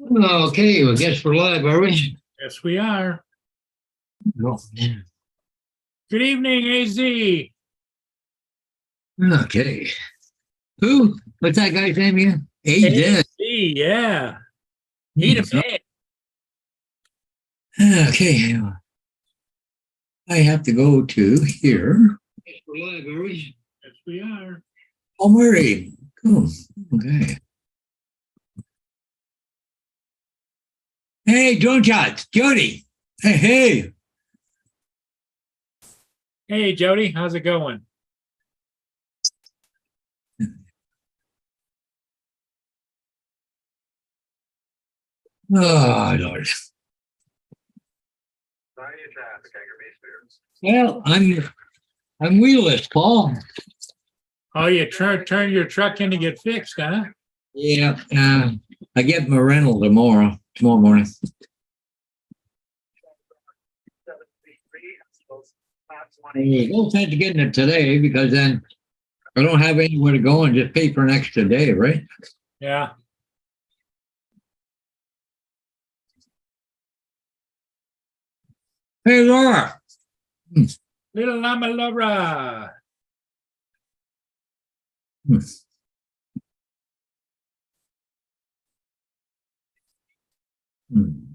Okay, well, guess we're live, are we? Yes, we are. No. Good evening, AZ. Okay. Who? What's that guy's name again? AZ. Yeah. He the man. Okay. I have to go to here. Guess we're live, are we? Yes, we are. Oh, Murray. Cool. Okay. Hey, drone shots. Jody. Hey. Hey, Jody, how's it going? Oh, Lord. Well, I'm wheelless, Paul. Oh, you turn your truck in to get fixed, huh? Yeah. I get my rental tomorrow morning. No sense getting it today because then I don't have anywhere to go and just pay for an extra day, right? Yeah. Hey, Laura. Little Lama Laura. Hmm. Hmm.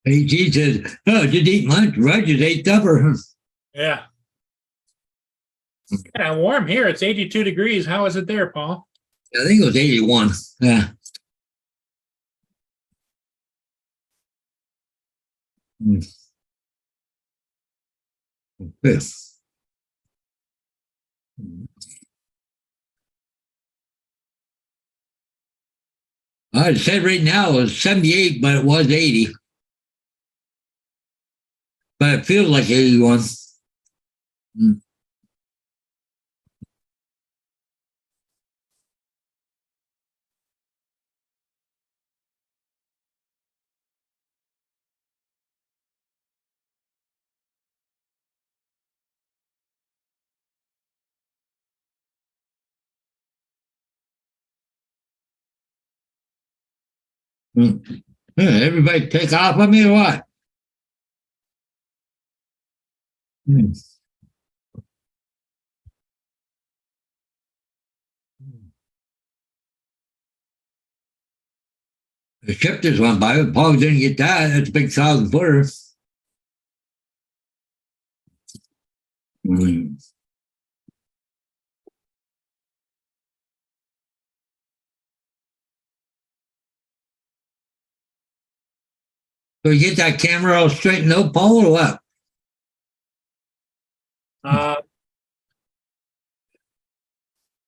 Hey, G says, oh, just eat lunch. Roger's ate supper. Yeah. It's kind of warm here. It's 82 degrees. How is it there, Paul? I think it was 81. Yeah. Hmm. Yes. I said right now it was 78, but it was 80. But it feels like 81. Hmm. Hmm. Yeah, everybody take off on me or what? Hmm. The ship just went by, but Paul didn't get that. That's a big 1,000 footer. Hmm. So you get that camera all straightened out, Paul, or what? Uh,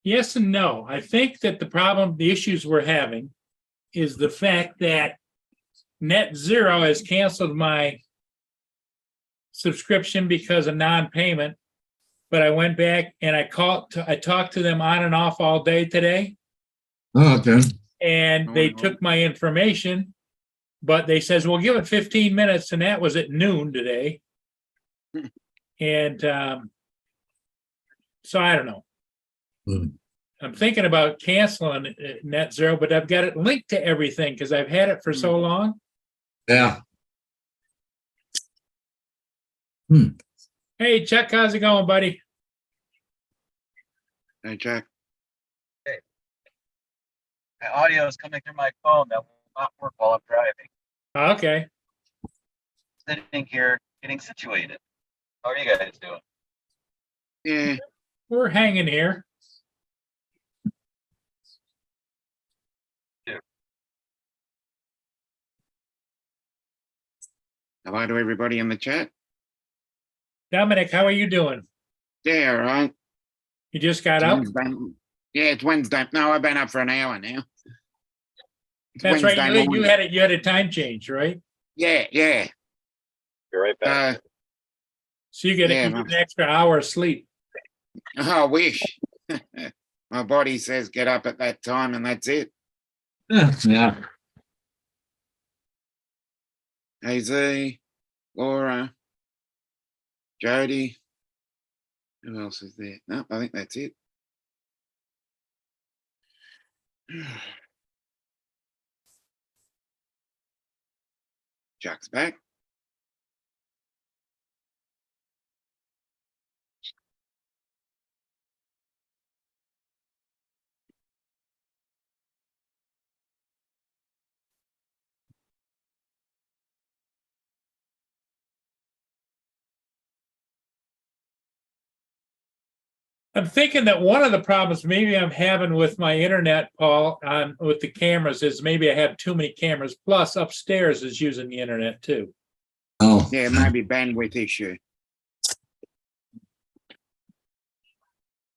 yes and no. I think that the issues we're having is the fact that Net Zero has canceled my subscription because of non-payment. But I went back and I talked to them on and off all day today, Oh, okay. and they took my information, but they says, we'll give it 15 minutes, and that was at noon today. And so I don't know. Hmm. I'm thinking about canceling Net Zero, but I've got it linked to everything because I've had it for so long. Yeah. Hmm. Hey, Chuck, how's it going, buddy? Hey, Jack. Hey. My audio is coming through my phone. That will not work while I'm driving. Okay. Sitting here getting situated. How are you guys doing? Yeah. We're hanging here. Hello to everybody in the chat. Dominic, how are you doing? Yeah, all right. You just got It's up? Wednesday. Yeah, it's Wednesday. No, I've been up for an hour now. It's That's Wednesday right. You morning. had a time change, right? Yeah. You're right back. So you get an extra hour of sleep. I wish. My body says get up at that time and that's it. Yeah. AZ, Laura, Jody. Who else is there? No, I think that's it. Jack's back. I'm thinking that one of the problems maybe I'm having with my internet, Paul, on with the cameras is maybe I have too many cameras. Plus, upstairs is using the internet too. Oh, Yeah, maybe bandwidth issue.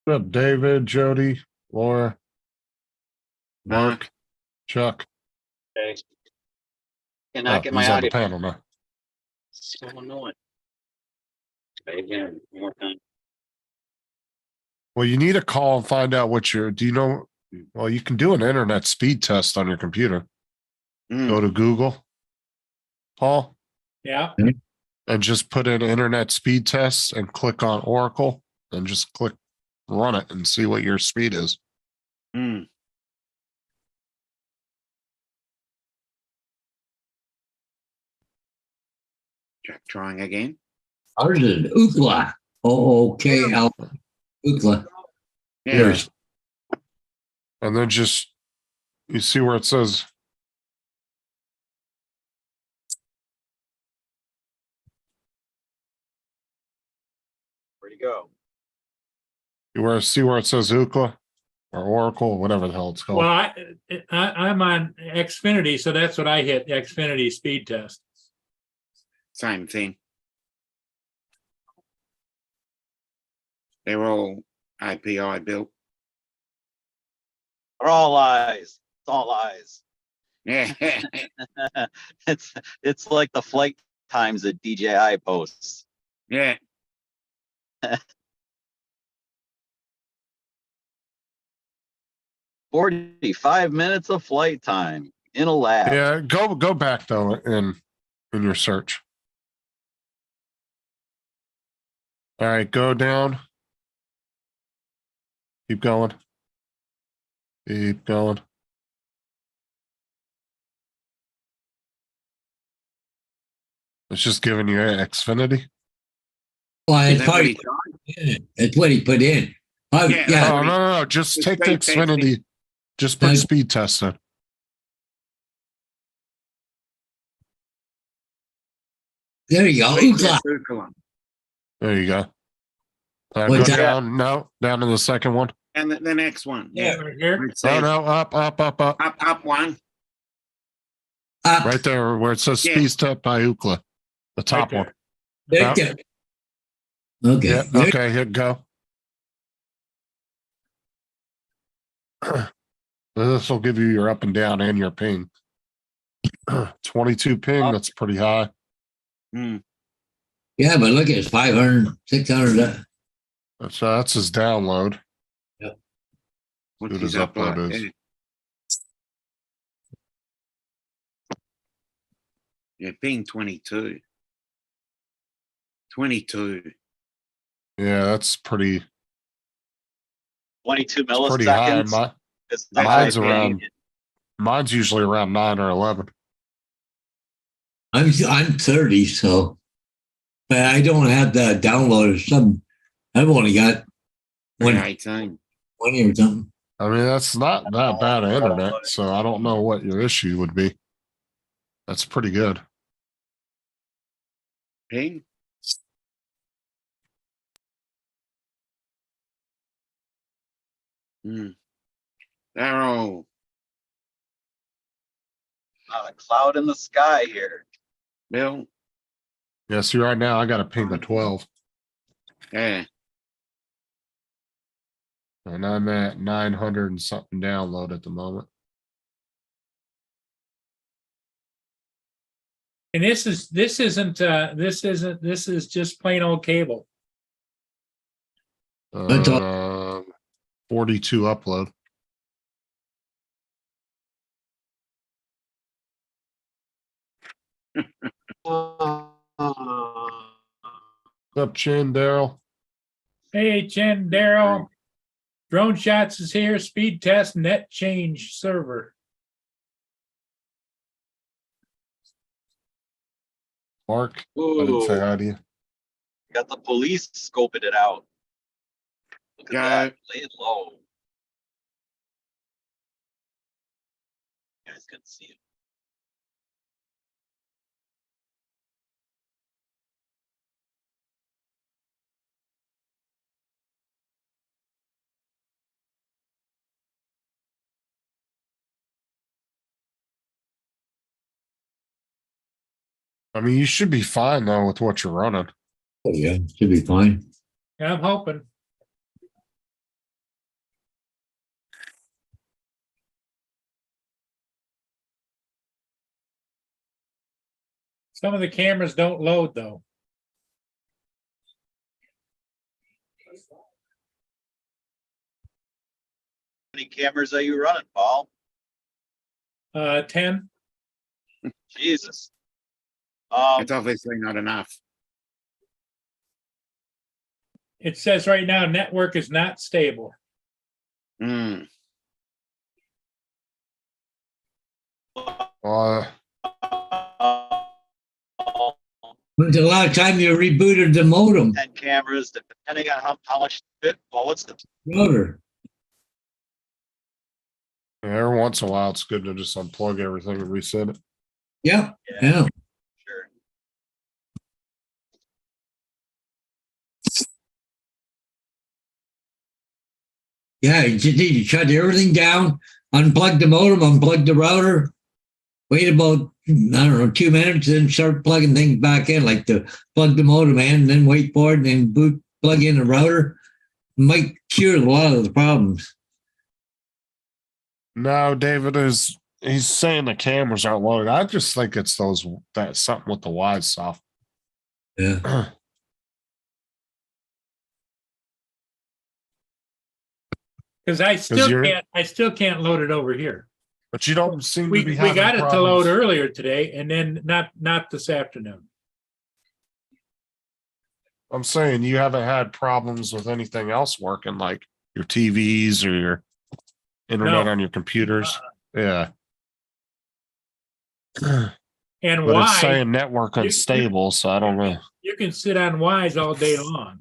What's up, David, Jody, Laura, Mark, Chuck? Okay. Cannot get my he's on the audio. panel now. So annoying. Okay, again, one more time. Well, you need to call and find out what you're. Do you know? Well, you can do an internet speed test on your computer. Go to Google, Paul, Yeah. and just put in internet speed tests and click on Oracle and just click run it and see what your speed is. Mm. Jack trying again. ours is Ookla. OOKL. Ookla. Yeah. Yours. And then just you see where it says Where'd he go? see where it says Ookla or Oracle, whatever the hell it's called. Well, I'm on Xfinity, so that's what I hit. Xfinity speed test. Same thing. They're all API built. They're all lies. It's all lies. Yeah. It's like the flight times that DJI posts. Yeah. 45 minutes of flight time in a lab. Yeah, go back though in your search. All right, go down. Keep going. Keep going. It's just giving you Xfinity. Well, Is it's that what probably he tried? it's what he put in. Oh, Yeah. yeah. Oh, no. Just Just take the speed testing. Xfinity. Just put Thank- speed test in. There you go. Speed Ookla. test Ookla. There you go. Go What's that? down. No, down to the second one. And the next one. Yeah, Yeah. right here. It No, says no, up. up one. Up. Right there where it says Yeah. speed test by Ookla. The top Right one. There you go. Okay. Yeah, There- okay, hit go. This will give you your up and down and your ping. 22 ping, that's pretty high. Mm. Yeah, but look, it's 500, 600. That's his download. What's Good his as upload upload? is. Yeah. Yeah, ping 22. 22. Yeah, that's pretty 22 pretty high. milliseconds. It's the Mine's high around ping. mine's usually around 9 or 11. I'm 30, so but I don't have the download or some. I've only got Ping 120 18. or something. I mean, that's not that bad of internet, so I don't know what your issue would be. That's pretty good. Ping. Arrow. Not a cloud in the sky here. Bill. Yeah, see right now I got a ping of 12. Yeah. And I'm at 900 and something download at the moment. And this is just plain old cable. That's all. 42 upload. Up, Chin, Daryl. Hey, Chen, Daryl. Drone Shots is here. Speed test net change server. Mark, I didn't say Ooh, hi to you. got the police scoping it out. Look at Yeah. that, lay it low. You guys can see it. I mean, you should be fine though with what you're running. Oh, yeah, should be fine. I'm hoping. Some of the cameras don't load though. How many cameras are you running, Paul? 10. Jesus. It's obviously not enough. It says right now network is not stable. Mm. Uh, When's the last time you rebooted the modem 10 cameras, depending on how much fit. Well, what's the router? every once in a while, it's good to just unplug everything and reset it. Yeah, yeah. sure? Yeah, you just need to shut everything down, unplug the modem, unplug the router, wait about, I don't know, 2 minutes, then start plugging things back in, like to plug the modem in, then wait for it, and then plug in the router. Might cure a lot of the problems. No, David he's saying the cameras aren't loaded. I just think it's that something with the wide stuff. Yeah. Because I still can't load it over here. But you don't seem We to be having got it to problems. load earlier today and then not this afternoon. I'm saying you haven't had problems with anything else working, like your TVs or your internet No. on your computers. Yeah. And But why it's saying network you- unstable, so I don't know. you can sit on Wise all day long.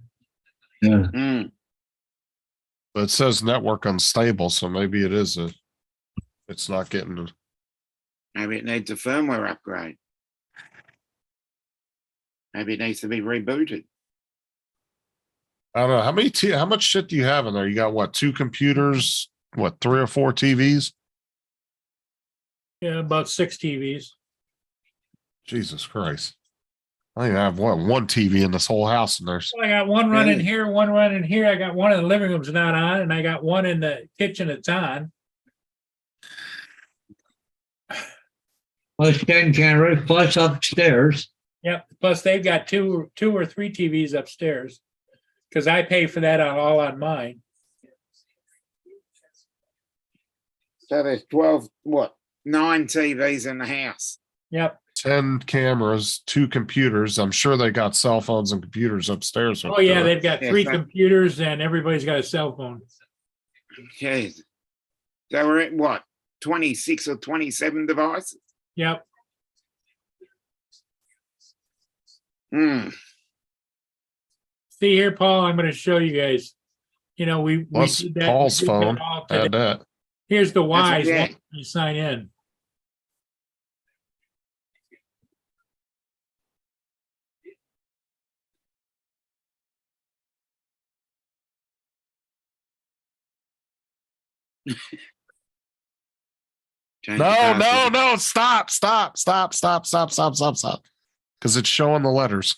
Yeah. Mm. But it says network unstable, so maybe it's not getting. Maybe it needs a firmware upgrade. Maybe it needs to be rebooted. I don't know how much shit do you have in there? You got what, 2 computers, what, 3 or 4 TVs? Yeah, about 6 TVs. Jesus Christ. I have one TV in this whole house and there's I got one running Really? here, one running here. I got one in the living room's not on, and I got one in the kitchen that's on. Plus 10 cameras, plus upstairs. Yep. Plus they've got two or 3 TVs upstairs. Because I pay for that all on mine. So there's 9 TVs in the house. Yep. 10 cameras, 2 computers. I'm sure they got cell phones and computers upstairs. Oh yeah, they've got Yeah, 3 so- computers and everybody's got a cell phone. Okay. So we're at 26 or 27 devices? Yep. Hmm. See here, Paul, I'm going to show you guys. You know, we Plus did that. Paul's we did that phone. all today. Add that. Here's the Wise yeah. one you sign in. Change the No, password. stop. Because it's showing the letters.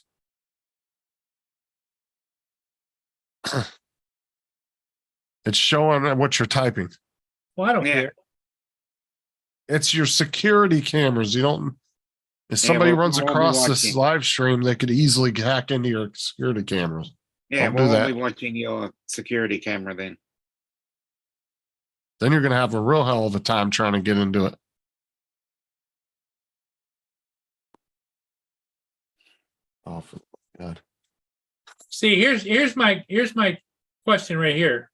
It's showing what you're typing. Well, I don't Yeah. care. It's your security cameras. You don't. If somebody runs we'll be across this watching. live stream, they could easily hack into your security cameras. Yeah, Don't do we'll that. be watching your security camera then. Then you're going to have a real hell of a time trying to get into it. Oh, God. See, here's my question right here.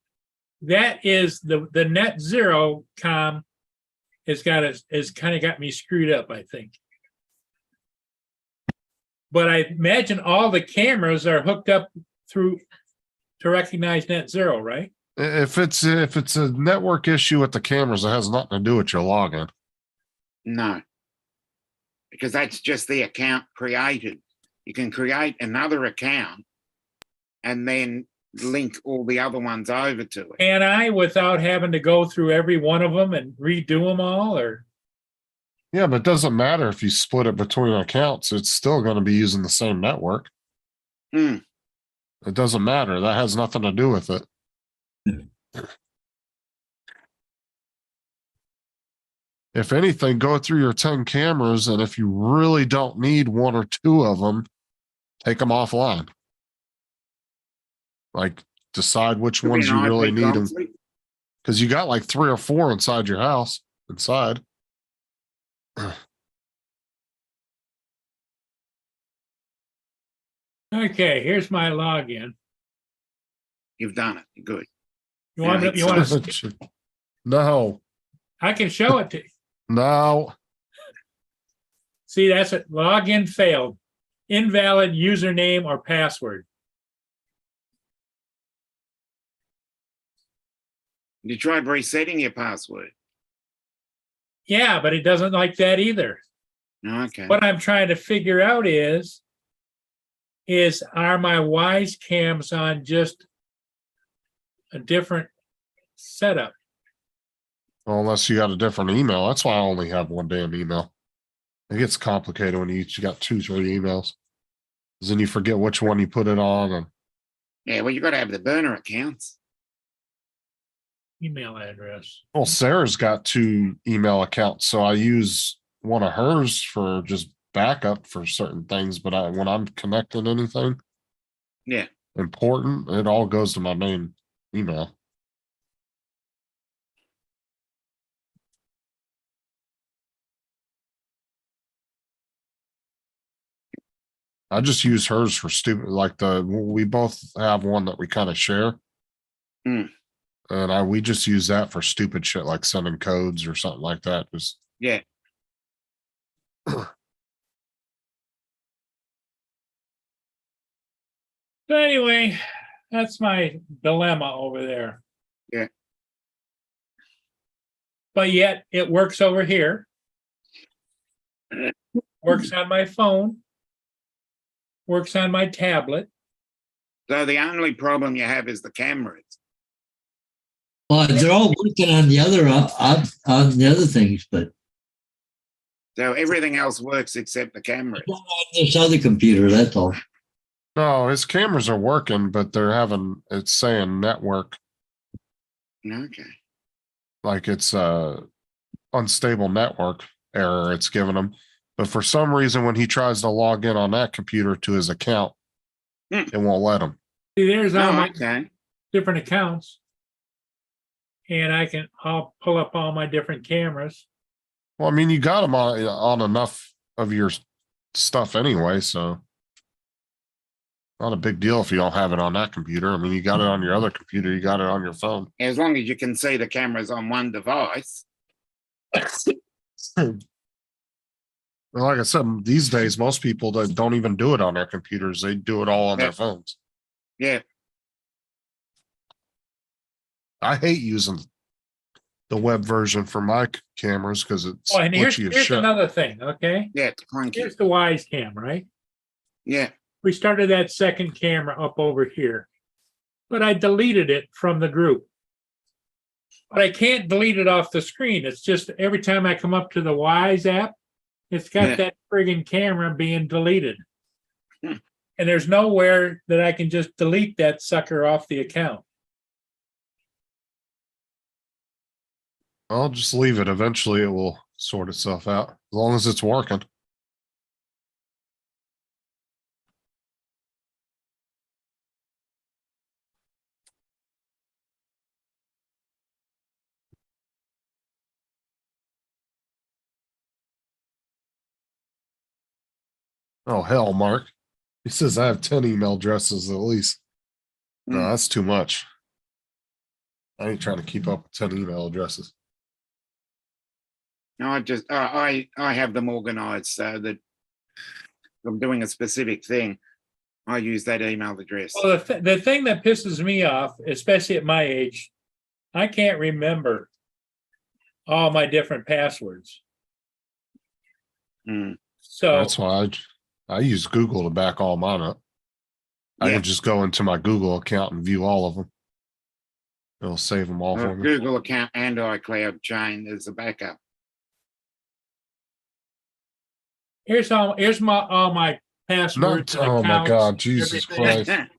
That is the net zero com has kind of got me screwed up, I think. But I imagine all the cameras are hooked up to recognize net zero, right? If it's a network issue with the cameras, it has nothing to do with your login. No, because that's just the account created. You can create another account and then link all the other ones over to it. Can I, without having to go through every one of them and redo them all, or? Yeah, but it doesn't matter if you split it between accounts. It's still going to be using the same network. Hmm. It doesn't matter. That has nothing to do with it. If anything, go through your 10 cameras, and if you really don't need one or two of them, take them offline. Like, decide which Could be ones an you really IP need them. conflict. Because you got like 3 or 4 inside your house. Inside. Okay, here's my login. You've done it. Good. You want Yeah, to, you want to, No. I can show it to you. No. See, that's it. Login failed. Invalid username or password. You tried resetting your password. Yeah, but it doesn't like that either. Okay. What I'm trying to figure out is are my Wise cams on just a different setup? Well, unless you got a different email. That's why I only have one damn email. It gets complicated when you got 2, 3 emails. Because then you forget which one you put it on. And Yeah, well, you got to have the burner accounts. Email address. well, Sarah's got 2 email accounts, so I use one of hers for just backup for certain things. But when I'm connecting anything, Yeah. important, it all goes to my main email. I just use hers for stupid, like we both have one that we kind of share. Hmm. And we just use that for stupid shit like sending codes or something like that. Just Yeah. So anyway, that's my dilemma over there. Yeah. But yet it works over here. Works on my phone. Works on my tablet. So the only problem you have is the cameras. Well, they're all working on the other things, but So everything else works except the cameras. not on this other computer, that's all. no, his cameras are working, but it's saying network, Okay. like it's a unstable network error it's giving him. But for some reason, when he tries to log in on that computer to his account, it won't let him. See, there's all my Okay. different accounts. And I'll pull up all my different cameras. Well, I mean, you got him on enough of your stuff anyway, so not a big deal if you don't have it on that computer. I mean, you got it on your other computer, you got it on your phone. As long as you can see the cameras on one device. Well, like I said, these days, most people that don't even do it on their computers, they do it all on their phones. Yeah. I hate using the web version for my cameras because it's Oh, and here's shit. another thing, okay? Yeah, it's clunky. Here's the Wise cam, right? Yeah. We started that second camera up over here, but I deleted it from the group. But I can't delete it off the screen. It's just every time I come up to the Wise app, it's got that friggin' camera being deleted. Hmm. And there's nowhere that I can just delete that sucker off the account. I'll just leave it. Eventually, it will sort itself out as long as it's working. Oh, hell, Mark. He says I have 10 email addresses at least. No, Hmm. that's too much. I ain't trying to keep up with 10 email addresses. No, I have them organized so that if I'm doing a specific thing, I use that email address. Well, the thing that pisses me off, especially at my age, I can't remember all my different passwords. Hmm. So That's why I use Google to back all mine up. I Yeah. can just go into my Google account and view all of them. It'll save them all for me. Google account and iCloud chain as a backup. here's all my passwords. Not, oh my accounts, God, Jesus everything. Christ.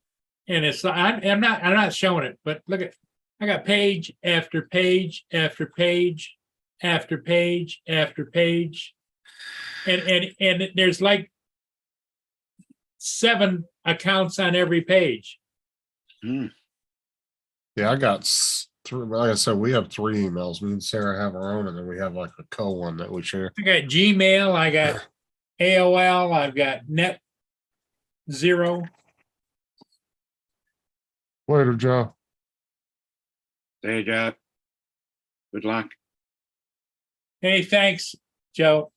And it's I'm not showing it, but look at, I got page after page after page after page after page, and there's like 7 accounts on every page. Hmm. Yeah, I got three. Like I said, we have 3 emails. Me and Sarah have our own, and then we have like a one that we share. I got Gmail, I got AOL, I've got Net Zero. Later, Joe. There you go. Good luck. Hey, thanks, Joe.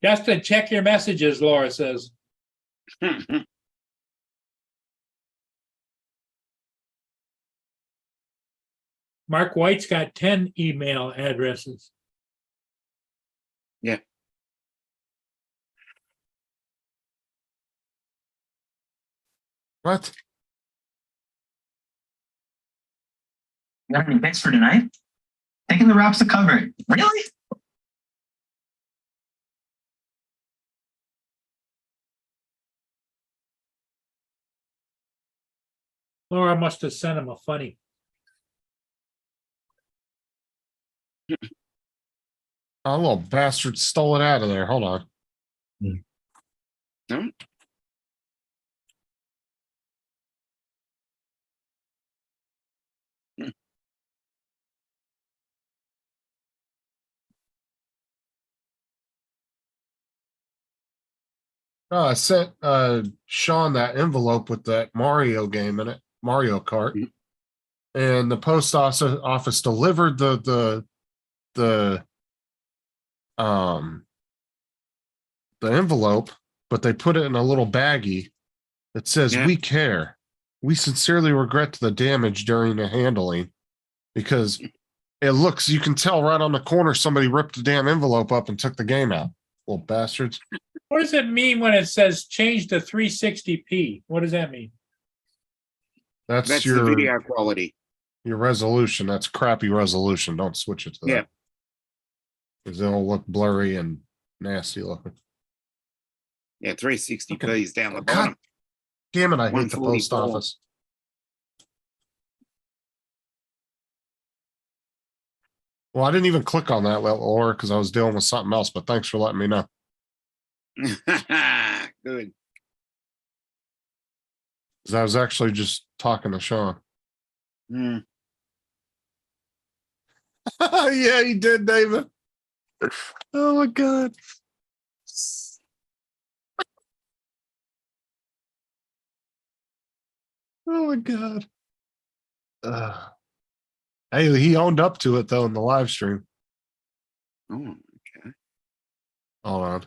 Justin, check your messages, Laura says. Mark White's got 10 email addresses. Yeah. What? Got any picks for tonight? Taking the Raps to cover it. Really? Laura must have sent him a funny. Oh, little bastard stole it out of there. Hold on. No? Oh, I sent Sean that envelope with that Mario game in it, Mario Kart. Mhm. And the post office delivered the envelope, but they put it in a little baggie that says, Yeah. "We care. We sincerely regret the damage during the handling," because it looks, you can tell right on the corner somebody ripped the damn envelope up and took the game out. Little bastards. What does it mean when it says change to 360p? What does that mean? That's That's the your video quality. your resolution. That's crappy resolution. Don't switch it to Yeah. that. Because it'll look blurry and nasty looking. Yeah, 360p Okay. is down the God bottom. damn it, I hate the post 144. office. Well, I didn't even click on that, Laura, because I was dealing with something else, but thanks for letting me know. Good. Because I was actually just talking to Sean. Hmm. Yeah, he did, David. Oh my God. Oh my God. Hey, he owned up to it though in the live stream. Oh, okay. Hold on.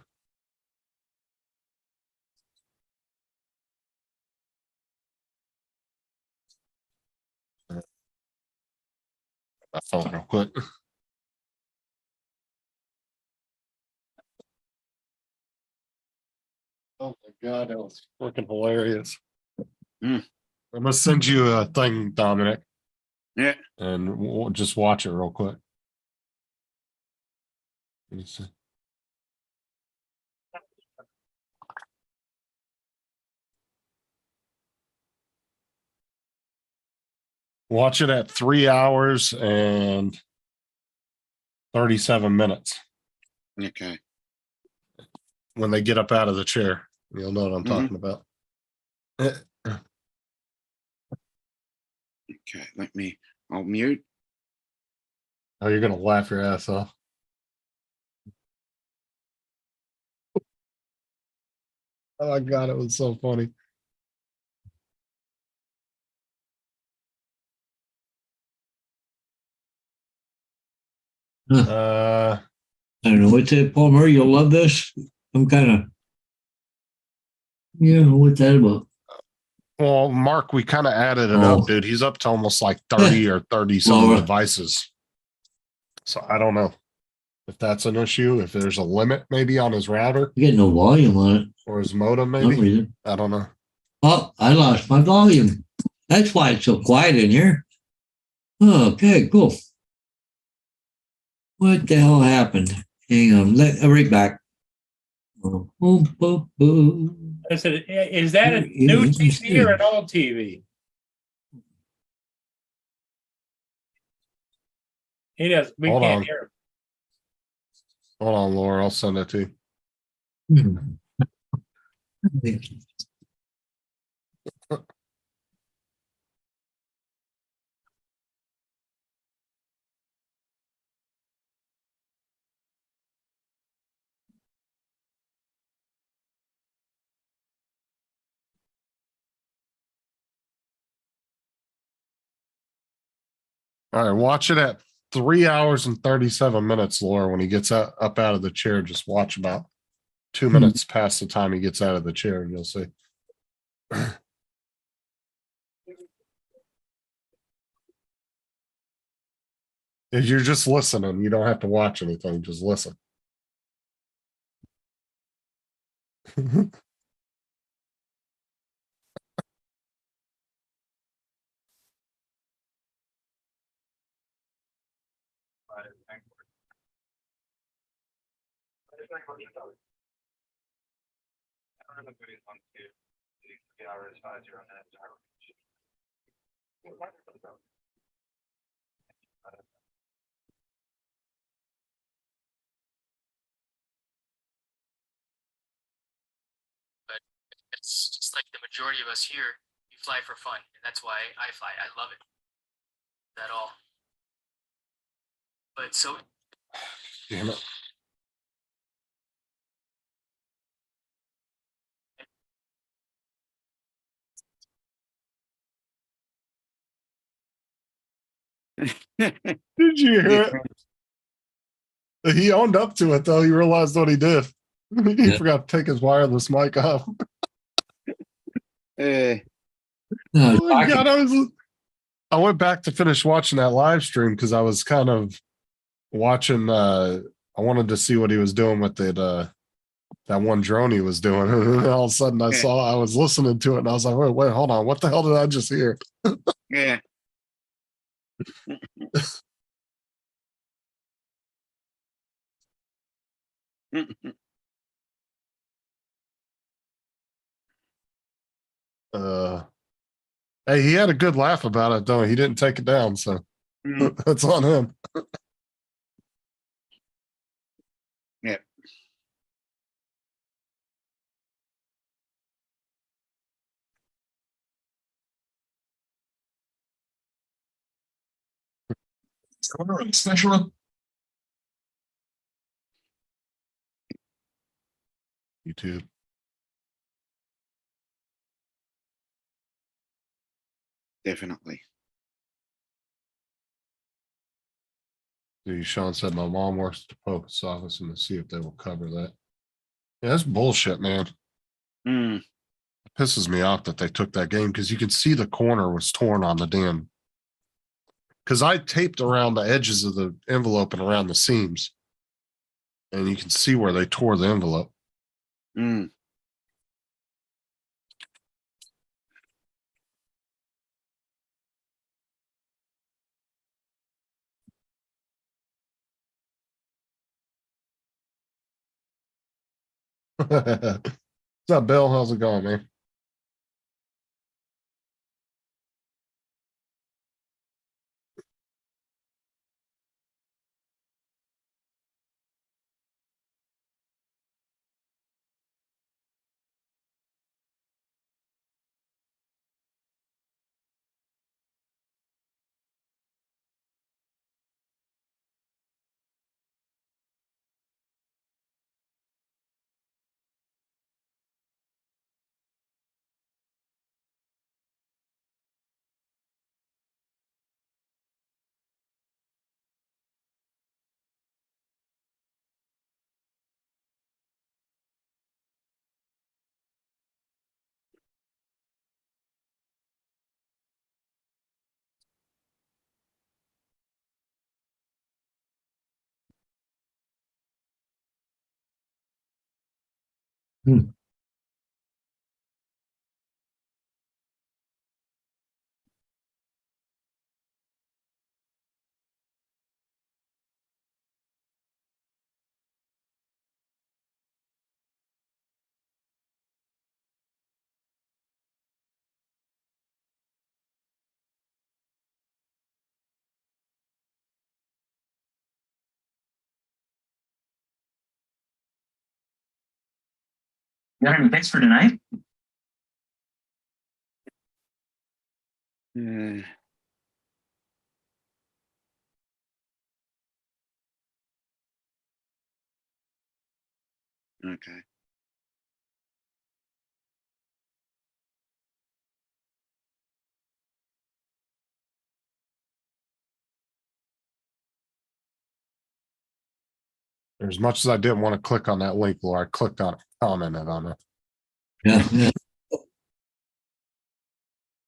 My phone real quick. Oh my God, that was freaking hilarious. Mm. I'm gonna send you a thing, Dominic, Yeah. and we'll just watch it real quick. Let me see. Watch it at 3 hours and 37 minutes Okay. when they get up out of the chair. You'll know what I'm talking about. Okay. I'll mute. Oh, you're gonna laugh your ass off. Oh my god, it was so funny. Uh, I don't know. What's it, Palmer? You'll love this. I'm kind of, yeah, what's that about? well, Mark, we kind of added it Oh. up, dude. He's up to almost like 30 or 30 some Lower. devices. So I don't know if that's an issue, if there's a limit maybe on his router You get no volume on it. or his modem, For some maybe. reason. I don't know. Oh, I lost my volume. That's why it's so quiet in here. Oh, okay, cool. What the hell happened? Hang on, I'll right back. I said, is that a new TV or an old TV? He does. We Hold can't on. hear him. Hold on, Laura. I'll send it to you. All right, watch it at 3 hours and 37 minutes, Laura. When he gets up out of the chair, just watch about 2 minutes past the time he gets out of the chair, and you'll see. If you're just listening, you don't have to watch anything, just listen. But it's just like the majority of us here, you fly for fun, and that's why I fly. I love it. That all. But so Damn it. Did you hear it? He owned up to it, though. He realized what he did. He forgot to take his wireless mic off. Uh, Oh my God, I went back to finish watching that live stream because I was kind of watching. I wanted to see what he was doing with it. That one drone he was doing. And all of a sudden, I was listening to it, and I was like, "Wait, hold on! What the hell did I just hear?" yeah. Hey, he had a good laugh about it, though. He didn't take it down, so that's on him. Yeah. Special. YouTube. Definitely. Sean said my mom works at the post office and to see if they will cover that. Yeah, that's bullshit, man. Mm. It pisses me off that they took that game because you can see the corner was torn on the damn. Because I taped around the edges of the envelope and around the seams. And you can see where they tore the envelope. Mm. What's up, Bill? How's it going, man? Got any picks for tonight? Uh, okay. As much as I didn't want to click on that link, Laura, I clicked on it, commented on it. Yeah.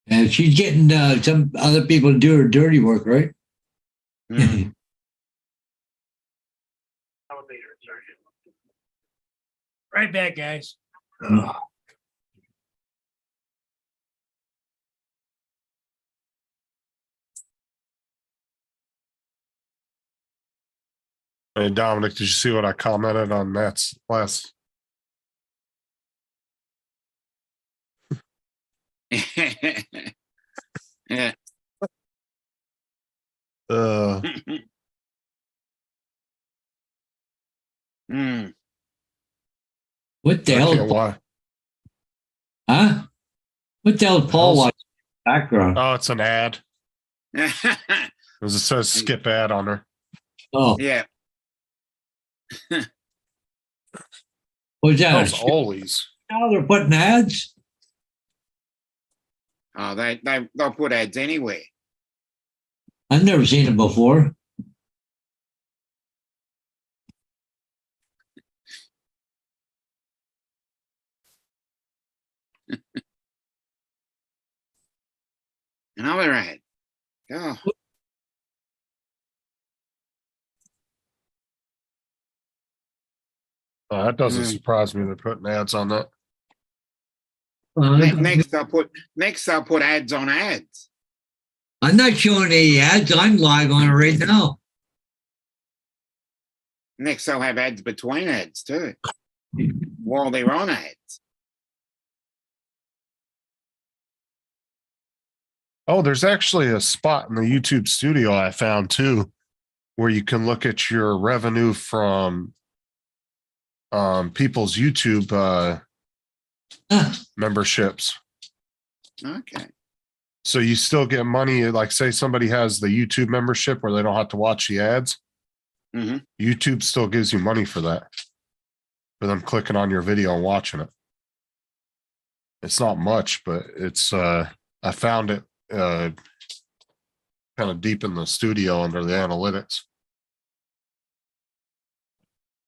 And she's getting some other people to do her dirty work, right? Mm. Elevator, sorry. Right back, guys. Hey, Dominic, did you see what I commented on Matt's last? Yeah. Mm. What the I hell? can't lie. Huh? What the hell is Paul hell's- watching in the background? Oh, it's an ad. As it says skip ad on her. Oh, Yeah. what's that? Those always. Now they're putting ads? Oh, they'll put ads anywhere. I've never seen it before. Another ad. Oh. That doesn't Mm. surprise me. They're putting ads on that. Next they'll put ads on ads. I'm not showing any ads. I'm live on it right now. Next they'll have ads between ads too. While they're on ads. Oh, there's actually a spot in the YouTube studio I found too, where you can look at your revenue from people's YouTube memberships. Okay. So you still get money. Like say somebody has the YouTube membership where they don't have to watch the ads. Mhm. YouTube still gives you money for that. For them clicking on your video and watching it. It's not much, but it's I found it kind of deep in the studio under the analytics.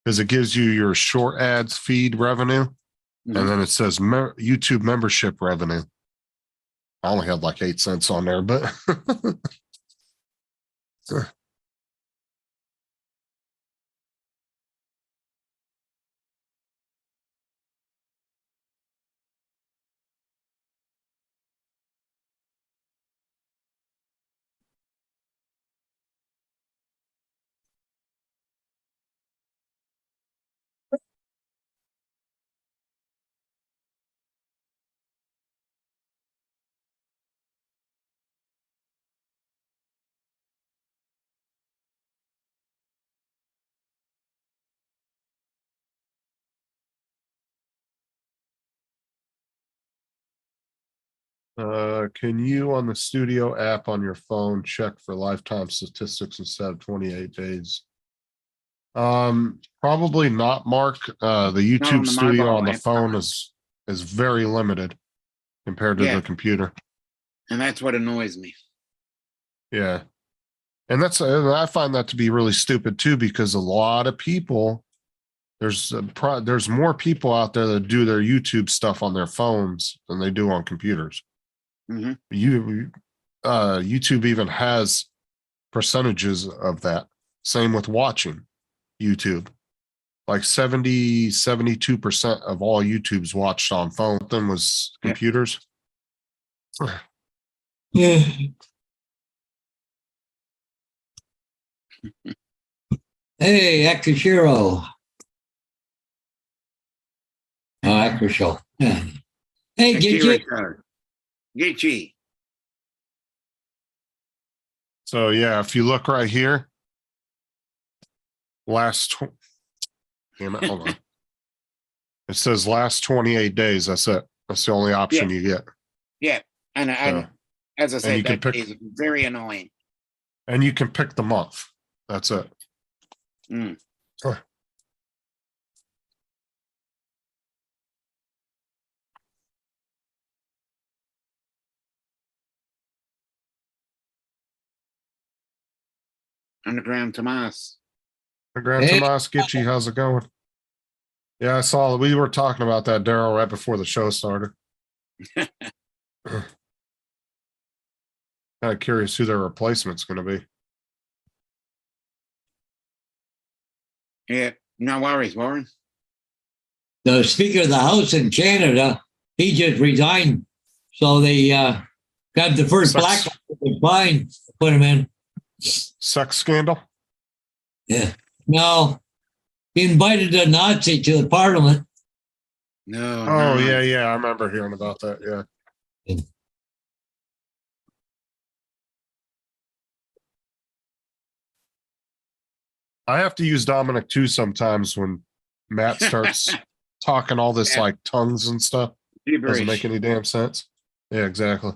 Because it gives you your short ads feed revenue. Mhm. And then it says YouTube membership revenue. I only had like 8 cents on there, but can you on the studio app on your phone check for lifetime statistics instead of 28 days? Probably not, Mark. The YouTube the studio mobile on the app. phone is very limited compared to Yeah. the computer. And that's what annoys me. Yeah. And I find that to be really stupid too, because a lot of people, there's more people out there that do their YouTube stuff on their phones than they do on computers. Mhm. YouTube even has percentages of that. Same with watching YouTube. like 72% of all YouTube's watched on phone. Then was Yeah. computers. Yeah. Hey, Akashiro. Oh, Akashiro. Yeah. Hey, get you. Gitchy. So yeah, if you look right here, damn it, hold on. It says last 28 days. That's it. That's the only option you get. Yeah. And So, as I you said, can that pick- is very annoying. and you can pick the month. That's it. Mm. Underground Tomas. Grand Hey. Tomas Gitchy, how's it going? Yeah, I saw we were talking about that, Daryl, right before the show started. Kind of curious who their replacement's going to be. Yeah. No worries, Warren. The Speaker of the House in Canada, he just resigned. So they got the first black guy fine, put him in. Sex scandal? Yeah. No, he invited a Nazi to the parliament. No. Oh, no. yeah. I remember hearing about that. Yeah. I have to use Dominic too sometimes when Matt starts talking all this Yeah. like tongues and stuff. Gibberish. Doesn't make any damn sense. Yeah, exactly.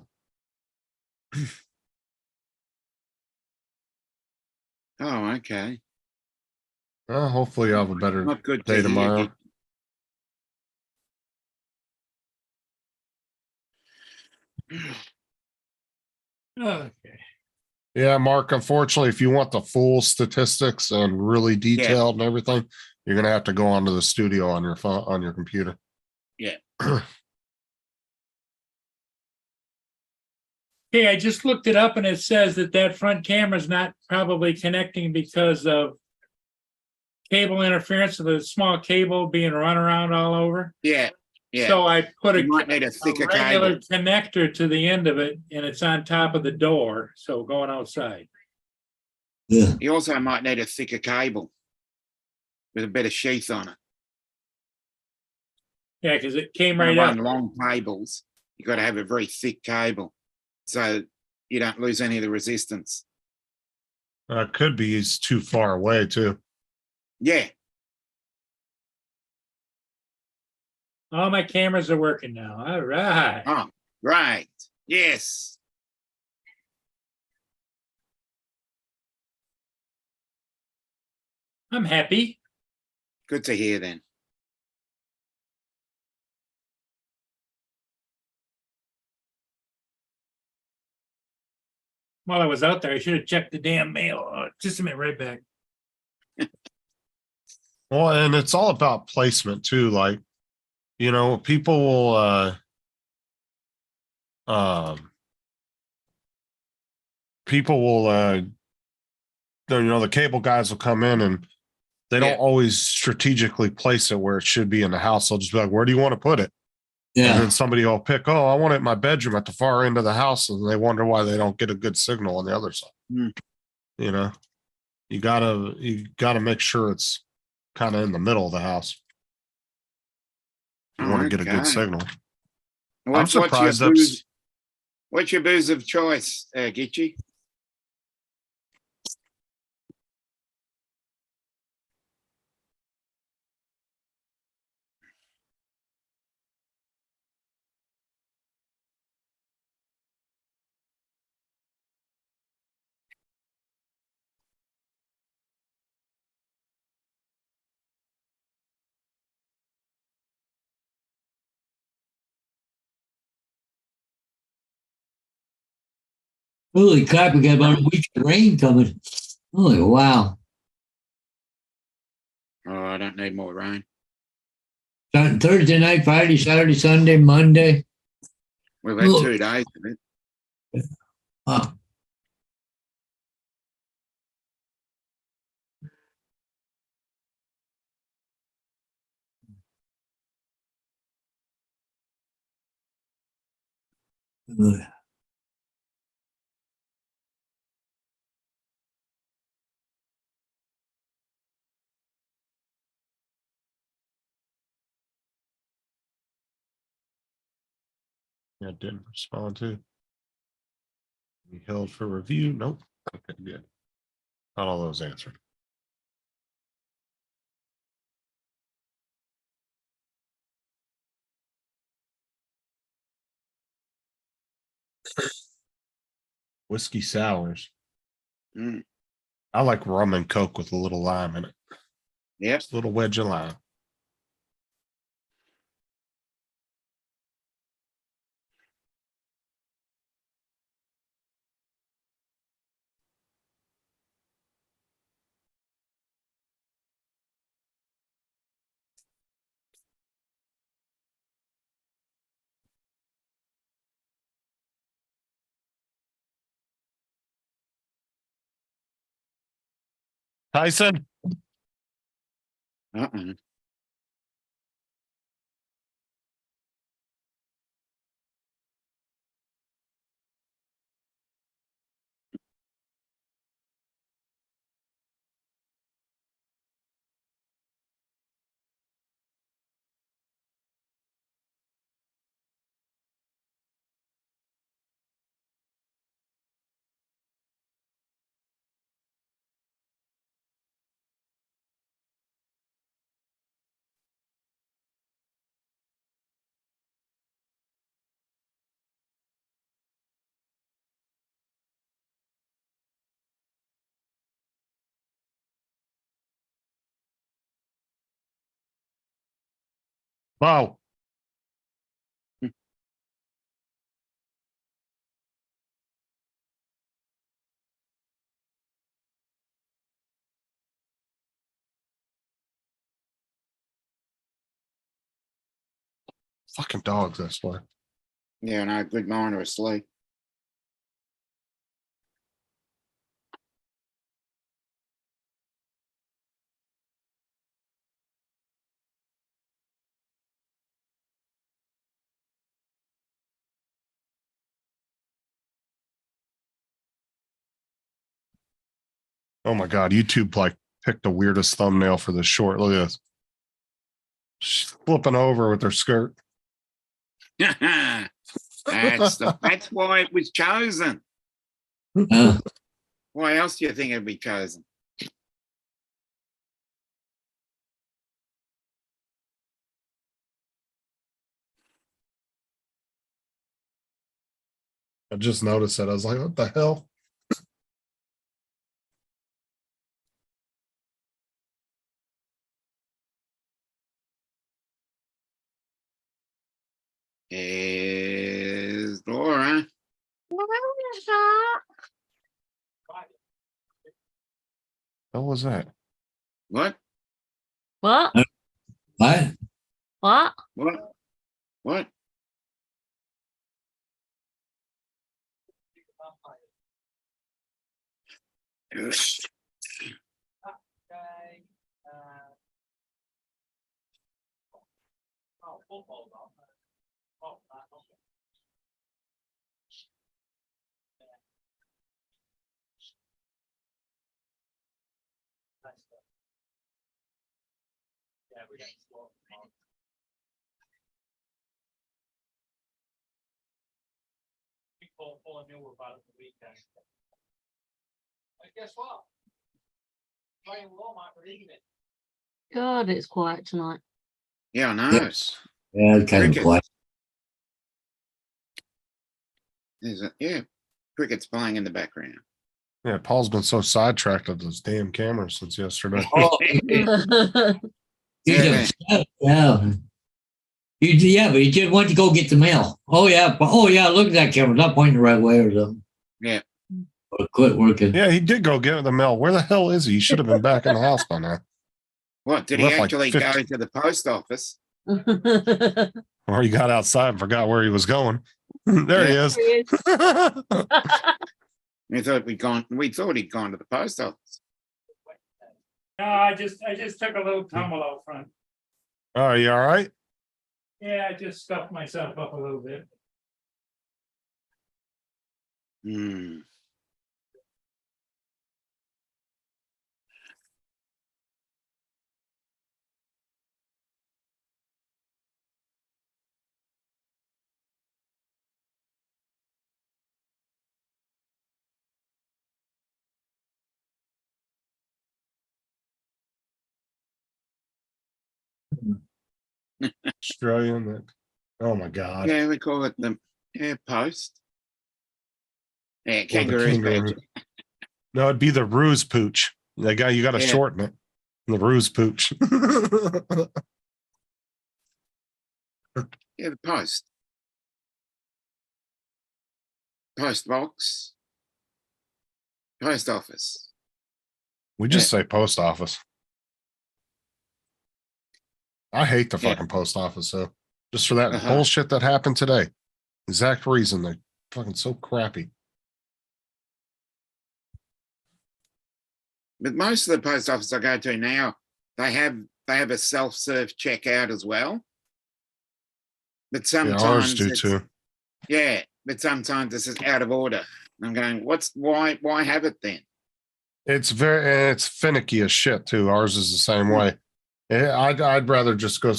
Oh, okay. Well, hopefully I'll have a better Not good day to tomorrow. hear. Okay. Yeah, Mark, unfortunately, if you want the full statistics and really detailed and everything, you're gonna have to go onto the studio on your phone, on your computer. Yeah. Okay, I just looked it up and it says that front camera is not probably connecting because of cable interference of the small cable being run around all over. Yeah. Yeah. So I put You might need a a thicker regular cable. connector to the end of it and it's on top of the door. So going outside. Yeah. You also might need a thicker cable with a bit of sheath on it. Yeah, because it came When right I up. run long cables, you got to have a very thick cable so you don't lose any of the resistance. Could be he's too far away too. Yeah. All my cameras are working now. All right. Oh, right. Yes. I'm happy. Good to hear then. While I was out there, I should have checked the damn mail. Just a minute, right back. Well, and it's all about placement too. Like, you know, people will the cable guys will come in and they don't always strategically place it where it should be in the house. They'll just be like, where do you want to put it? And Yeah. then somebody will pick, oh, I want it in my bedroom at the far end of the house. And they wonder why they don't get a good signal on the other side. Hmm. You know, you gotta make sure it's kind of in the middle of the house. You want to get a good Okay. signal. What's surprised your that's- booze? What's your booze of choice, Gitchy? Holy crap, we got about a week of rain coming. Holy wow. Oh, I don't need more rain. Starting Thursday night, Friday, Saturday, Sunday, Monday. We've had Look. 2 days of it. Wow. Yeah, didn't respond to. Be held for review. Nope. Okay, good. Not all those answered. Whiskey sours. Mm, I like rum and coke with a little lime in it. yep. Just a little wedge of lime. Tyson. Uh-uh. Wow. Fucking dogs, I swear. Yeah, no, good mine are asleep. Oh my god, YouTube like picked the weirdest thumbnail for this short. Look at this. She's flipping over with her skirt. That's why it was chosen. Uh, Why else do you think it'd be chosen? I just noticed it. I was like, what the hell? Is Laura. What was that? What? What? what? What? What? What? Yes. People knew about it the weekend. But guess what? Playing Walmart, we're eating it. God, it's quiet tonight. Yeah, I know. Yes. Yeah, it's kind of Cricket. quiet. Yeah, cricket's playing in the background. Yeah, Paul's been so sidetracked with those damn cameras since yesterday. Oh, Yeah. yeah. Yeah, but he just went to go get the mail. Oh yeah, look at that camera. Not pointing the right way or something. Yeah. Or quit working. Yeah, he did go get the mail. Where the hell is he? He should have been back in the house by now. What, did he Left like actually 50 go to the post office? Or he got outside and forgot where he was going. There he is. We thought he'd gone to the post office. No, I just took a little tumble out front. Oh, are you all right? Yeah, I just stuffed myself up a little bit. Hmm. Australian. Oh my God. Yeah, we call it the post. Yeah, Or the kangaroo's kangaroo. badge. No, it'd be the ruse pooch. You got to Yeah. shorten it. The ruse pooch. Yeah, the post. Post box. Post office. We just say post office. I hate the Yeah. fucking post office though. Just for that Uh-huh. bullshit that happened today. Exact reason they're fucking so crappy. But most of the post office I go to now, they have a self-serve checkout as well. But Yeah, sometimes ours do it's- too. Yeah, but sometimes this is out of order. I'm going, why have it then? It's finicky as shit too. Ours is the same way. I'd rather just go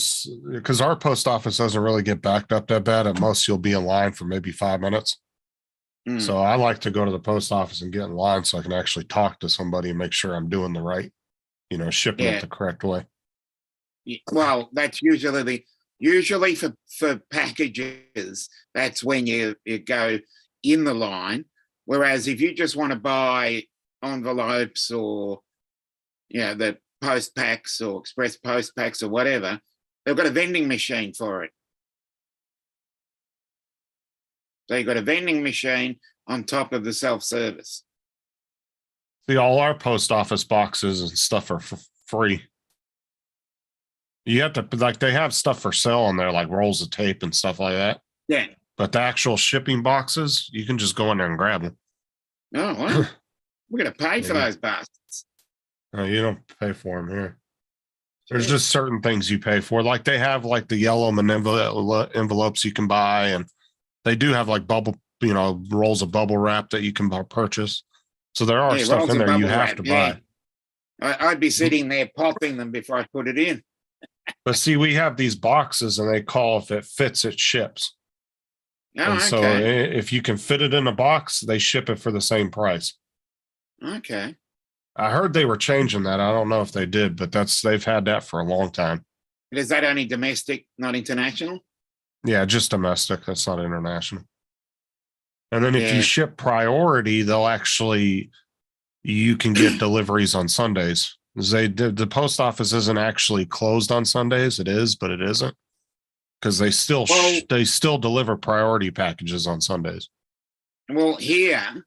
because our post office doesn't really get backed up that bad. At most, you'll be in line for maybe 5 minutes. Hmm. So I like to go to the post office and get in line so I can actually talk to somebody and make sure I'm doing the right, shipping Yeah. it the correct way. Well, that's usually for packages, that's when you go in the line. Whereas if you just want to buy envelopes or the post packs or express post packs or whatever, they've got a vending machine for it. So you've got a vending machine on top of the self-service. See, all our post office boxes and stuff are for free. You have to, like, they have stuff for sale on there, like rolls of tape and stuff like that. Yeah. But the actual shipping boxes, you can just go in there and grab them. Oh, well, we're going to pay for Yeah. those bastards. You don't pay for them here. There's just certain things you pay for. Like they have like the yellow envelopes you can buy, and they do have like bubble, rolls of bubble wrap that you can purchase. So there are stuff rolls in of there you bubble have wrap, to yeah. buy. I'd be sitting there popping them before I put it in. But see, we have these boxes and they call if it fits, it ships. Oh, And so okay. if you can fit it in a box, they ship it for the same price. Okay. I heard they were changing that. I don't know if they did, but they've had that for a long time. But is that only domestic, not international? Yeah, just domestic. That's not international. And then if Yeah. you ship priority, you can get deliveries on Sundays. The post office isn't actually closed on Sundays. It is, but it isn't, because they still deliver priority packages on Sundays. Well, here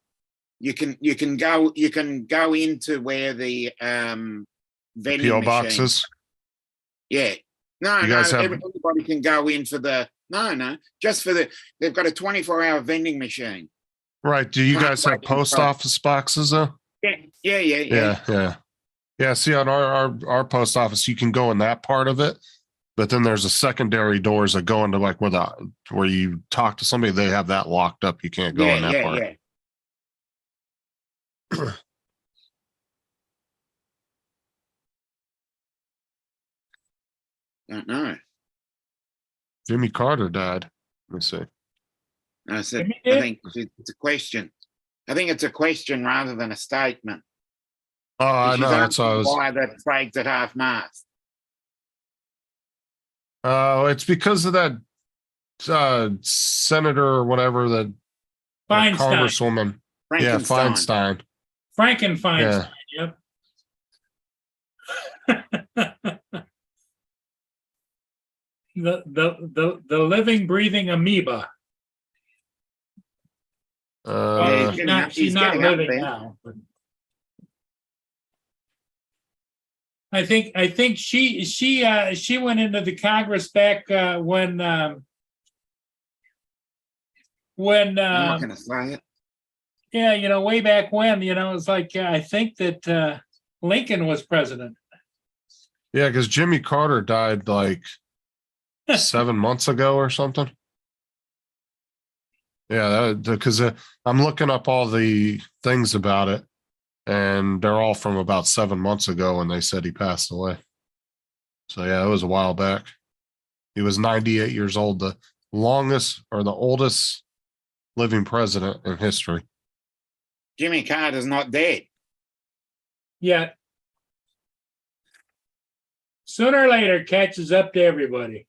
you can go into where the vending PO machine. boxes. Yeah. No, You guys have- everybody can go in for just for they've got a 24-hour vending machine. Right. Do you Right, guys have right, post right. office boxes though? Yeah. Yeah. See, on our post office, you can go in that part of it, but then there's a secondary doors that go into like where you talk to somebody. They have that locked up. You can't go in that part. Yeah. Don't know. Jimmy Carter died. Let me see. I said, Jimmy I did? think it's a question. I think it's a question rather than a statement. Oh, I She's know. That's asking what I was. why that flag's at half mast. Oh, it's because of that senator or whatever, that Feinstein. congresswoman. Yeah, Feinstein. Frankenfeinstein. Yep. the living, breathing amoeba. Uh, She's not getting up living there. now. But I think she went into the Congress back when I'm not going to say it. yeah, way back when, it's like I think that Lincoln was president. yeah, because Jimmy Carter died like 7 months ago or something. Yeah, because I'm looking up all the things about it, and they're all from about 7 months ago when they said he passed away. So yeah, it was a while back. He was 98 years old, the longest or the oldest living president in history. Jimmy Carter's not dead. Yeah. Sooner or later, catches up to everybody.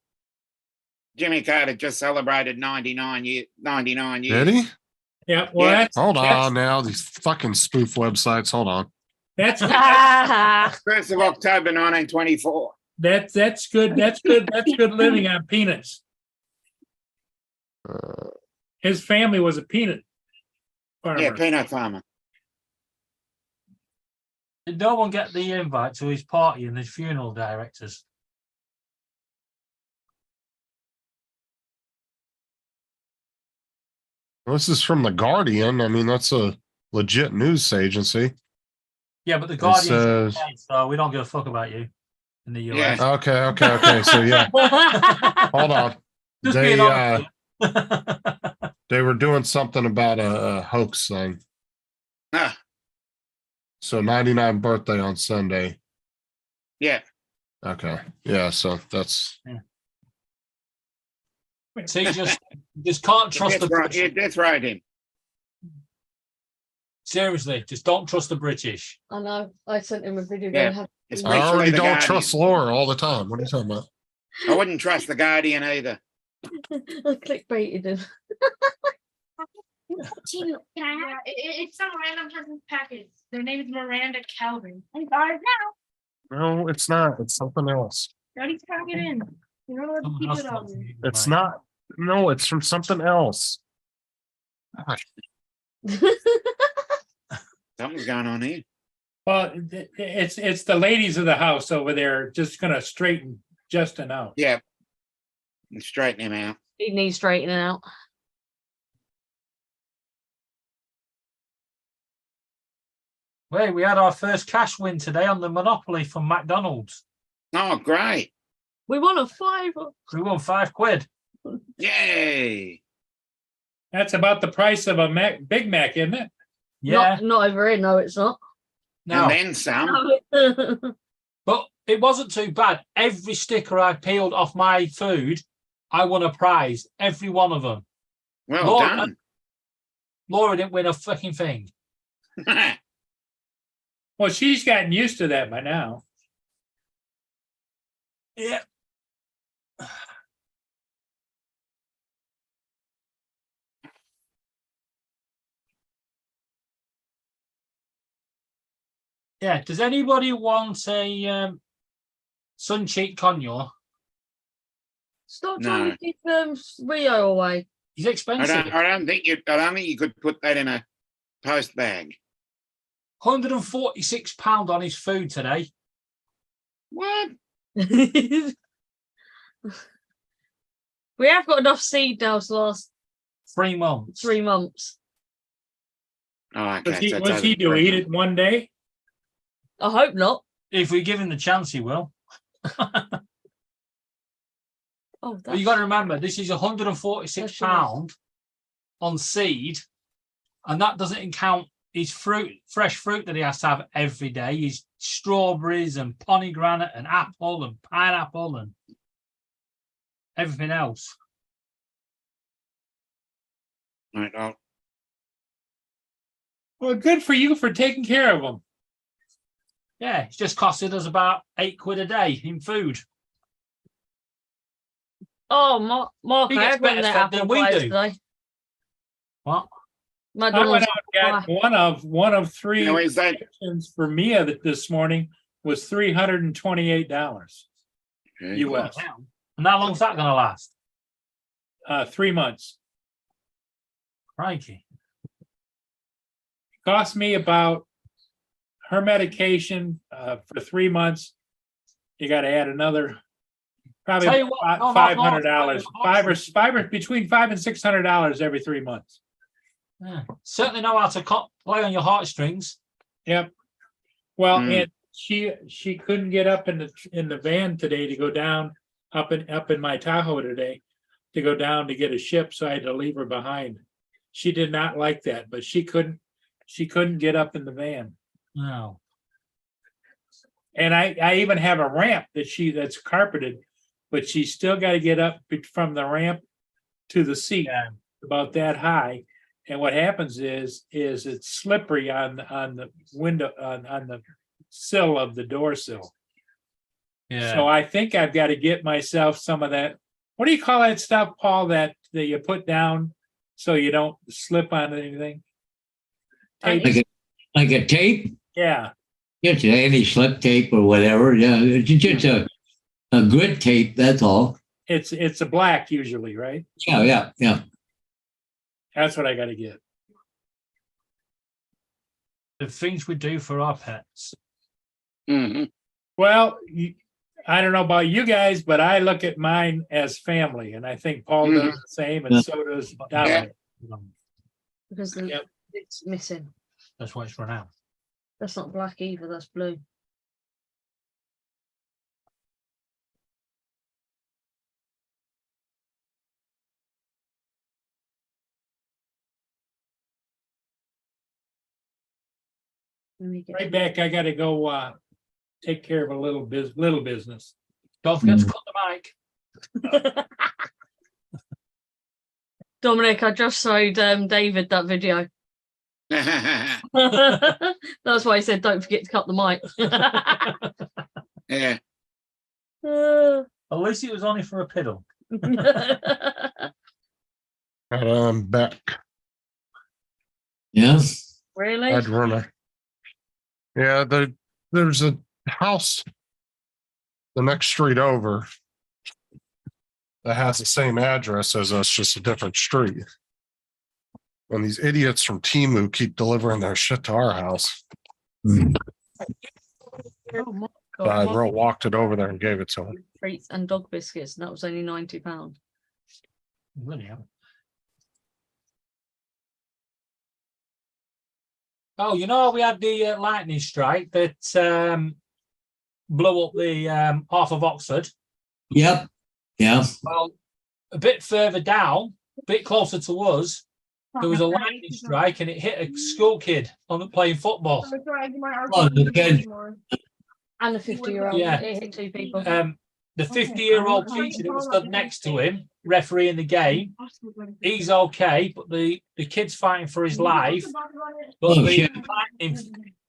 Jimmy Carter just celebrated 99 years. Did he? Yeah. Well, Yeah. Hold on now. These fucking spoof websites. Hold on. That's 1st of October 1924. that's good. That's good. That's good living on peanuts. His family was a peanut farmer. Yeah, peanut farmer. Did no one get the invite to his party and his funeral directors? This is from the Guardian. I mean, that's a legit news agency. Yeah, but the Guardian says- so we don't give a fuck about you in the US. Yeah. Okay. So yeah, hold on. Just They being honest. they were doing something about a hoax thing. Ah, So 99 birthday on Sunday. yeah. Okay. Yeah. So that's So you just can't trust the Yeah, that's right. Him. Seriously, just don't trust the British. I know. I sent him a video. Yeah. Going, Especially I already the don't Guardian. trust Laura all the time. What are you talking about? I wouldn't trust the Guardian either. I clickbaited him. It's some random person's package. Their name is Miranda Calvin. I got it now. No, it's not. It's something else. Daddy, pack it in. You know what? Someone Keep else it on. wants to use it, It's mate. not. No, it's from something else. Something's going on here. Well, it's the ladies of the house over there just gonna straighten Justin out. Yeah. And straighten him out. He needs straightening out. Wait, we had our first cash win today on the Monopoly from McDonald's. Oh, great. We won a 5. We won £5. Yay. That's about the price of a Big Mac, isn't it? Yeah, Not over here. No, it's not. no, And then some. but it wasn't too bad. Every sticker I peeled off my food, I won a prize. Every one of them. Well Laura- done. Laura didn't win a fucking thing. Well, she's gotten used to that by now. Yeah. Yeah. Does anybody want a sun cheek conure? Stop No. trying to keep Rio away. He's I expensive. don't think you could put that in a post bag. £146 on his food today. What? We have got enough seed now to last 3 months. 3 months. Oh, okay. What's he, so it what's he doesn't do? break Eat them. it one day? I hope not. If we give him the chance, he will. Oh, But that's you got to remember, this is £146 on seed, and that doesn't count his fresh fruit that he has to have every day. His strawberries and pomegranate and apple and pineapple and everything else. Right, Well, good for you for taking care of them. Yeah, it's just costed us about £8 a day in food. Oh, Mark, He I gets had one better of their stuff than apple we pies do. today. What? I went McDonald's out and got one of three Now, is that options for Mia this morning was $328 okay. US. And how long's that going to last? 3 months. Crikey. Cost me about her medication for 3 months. You got to add another probably Tell you what, no, $500, between $500 and $600 every 3 months. Yeah. Certainly know how to play on your heartstrings. Yep. Well, Mm. and she couldn't get up in the van today to go down up in my Tahoe today to go down to get a ship, so I had to leave her behind. She did not like that, but she couldn't get up in the van. No. And I even have a ramp that's carpeted, but she's still got to get up from the ramp to the seat, about that high. And what happens is it's slippery on the window, on the sill of the door sill. Yeah. So I think I've got to get myself some of that. What do you call that stuff, Paul, that you put down so you don't slip on anything? Tape. Like a tape? Yeah. Just any slip tape or whatever. Yeah, it's just a grit tape. That's all. It's a black usually, right? Yeah. That's what I got to get. The things we do for our pets. Mhm. Well, I don't know about you guys, but I look at mine as family, and I think Paul does the same, and so does Dominic. Because Yep. it's missing. That's why it's run out. That's not black either. That's blue. Let me get Right back. I got to go take care of a little business. Don't forget to cut the mic. Dominic, I just showed David that video. That's why I said don't forget to cut the mic. Yeah. At least it was only for a piddle. Back. Yeah. Really? I'd run a. Yeah, there's a house the next street over that has the same address as us, just a different street. And these idiots from Temu keep delivering their shit to our house. Mm. Oh my So I God. walked it over there and gave it to them. Treats and dog biscuits, and that was only £90. Bloody hell. Oh, you know, we had the lightning strike that blew up the half of Oxford. Yep. Yeah. Well, a bit further down, a bit closer to us, there was a lightning strike and it hit a school kid on playing football. Oh, the kid. And the 50-year-old. Yeah. It hit 2 people. The 50-year-old teacher that was stood next to him, refereeing the game, he's okay, but the kid's fighting for his life. But Oh, the shit. lightning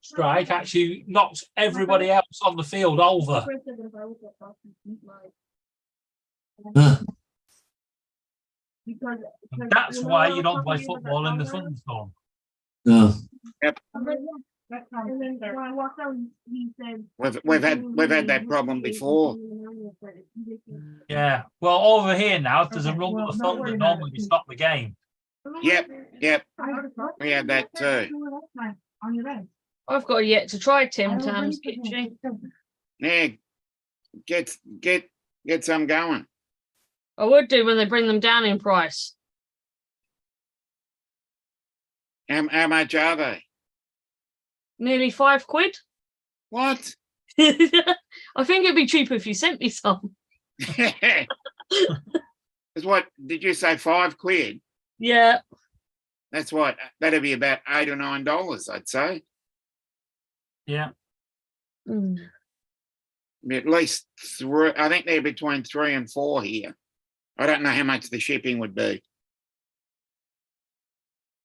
strike actually knocked everybody else on the field over. Huh. And that's why you don't play football in the thunderstorm. No. We've had that problem before. Yeah. Well, over here now, if there's a run of thunder, normally we stop the game. Yep. We had that too. I've got yet to try Tim Tam's kitchen. Yeah. Get some going. I would do when they bring them down in price. How much are they? Nearly £5. What? I think it'd be cheaper if you sent me some. It's what did you say? £5? Yeah. That's what that'd be about $8 or $9, I'd say. Yeah. Mm. At least 3. I think they're between 3 and 4 here. I don't know how much the shipping would be.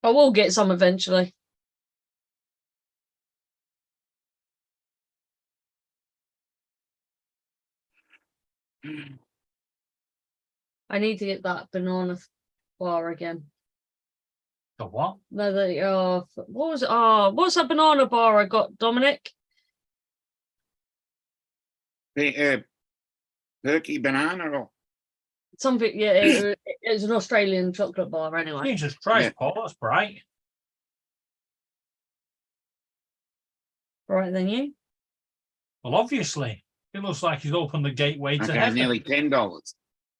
I will get some eventually. I need to get that banana bar again. The what? No, what was it? Oh, what's that banana bar I got, Dominic? The Perky banana or Something, yeah, it's an Australian chocolate bar anyway. Jesus Christ, Yeah. Paul, that's bright. Right then, you? Well, obviously, it looks like he's opened the gateway to okay, heaven. nearly $10.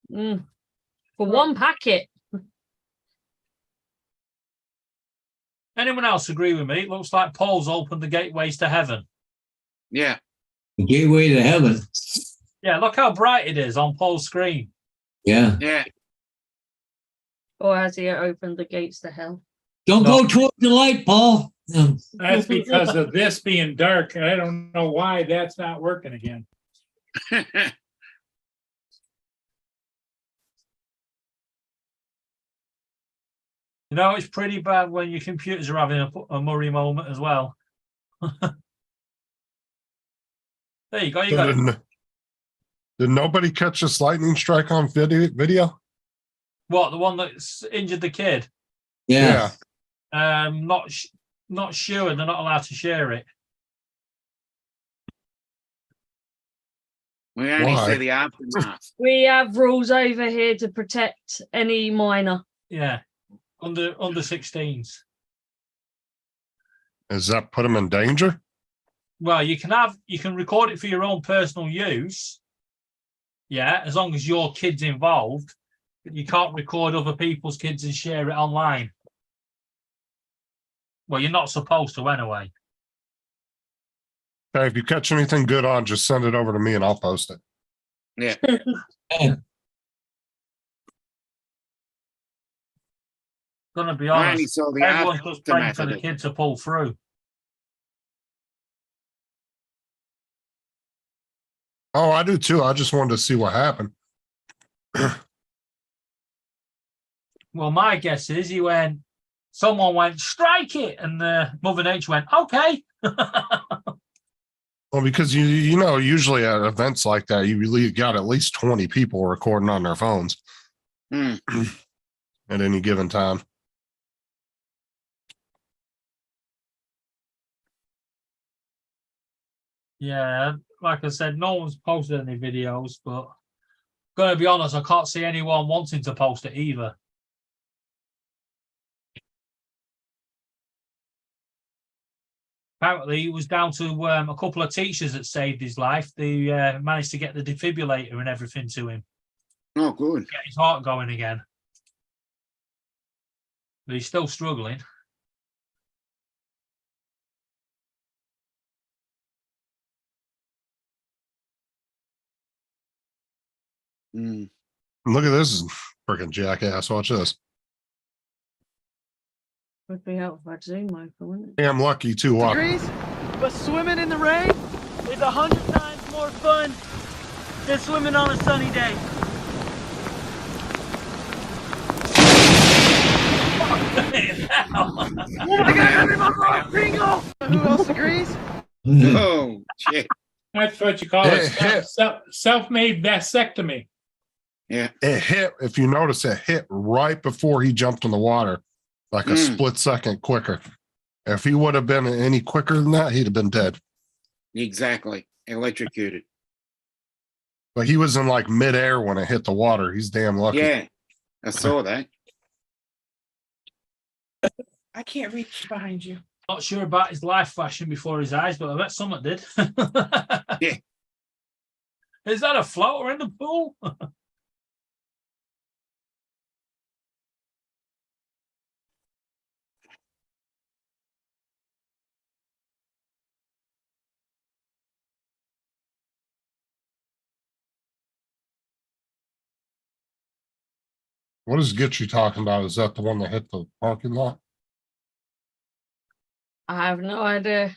For one packet. Anyone else agree with me? It looks like Paul's opened the gateways to heaven. Yeah. Gateway to heaven. Yeah, look how bright it is on Paul's screen. Yeah. Yeah. Or has he opened the gates to hell? Don't No. go towards the light, Paul. That's because of this being dark. I don't know why that's not working again. You know, it's pretty bad when your computers are having a Murray moment as well. There you go. You got it. Did nobody catch this lightning strike on video? What, the one that's injured the kid? Yeah. Not sure. They're not allowed to share it. We only Why? see the aftermath. We have rules over here to protect any minor. Yeah, under 16s. Does that put him in danger? Well, you can record it for your own personal use. Yeah, as long as your kid's involved. But you can't record other people's kids and share it online. Well, you're not supposed to anyway. Okay, if you catch anything good on, just send it over to me and I'll post it. Yeah. Gonna be I only honest, saw the everyone's just praying aftermath for of the it. kid to pull through. Oh, I do too. I just wanted to see what happened. Well, my guess is someone went, strike it, and Mother Nature went, okay. Well, because you know, usually at events like that, you really got at least 20 people recording on their phones Hmm. at any given time. Yeah, like I said, no one's posted any videos, but gonna be honest, I can't see anyone wanting to post it either. Apparently, it was down to a couple of teachers that saved his life. They managed to get the defibrillator and everything to him, Oh, good. get his heart going again. But he's still struggling. Hmm. Look at this freaking jackass. Watch this. Would be helpful if Zoom open, wouldn't it? Damn lucky too. Watch. Degrees, but swimming in the rain is 100 times more fun than swimming on a sunny day. I got him on my bingo. Who else agrees? Oh, shit. That's what you call it. Self-made vasectomy. Yeah. It hit, if you notice, it hit right before he jumped in the water, like a split second quicker. If he would have been any quicker than that, he'd have been dead. Exactly. Electrocuted. But he was in like midair when it hit the water. He's damn lucky. Yeah. I saw that. I can't reach behind you. Not sure about his life flashing before his eyes, but I bet someone did. Yeah. Is that a floater in the pool? What does Get You talking about? Is that the one that hit the parking lot? I have no idea.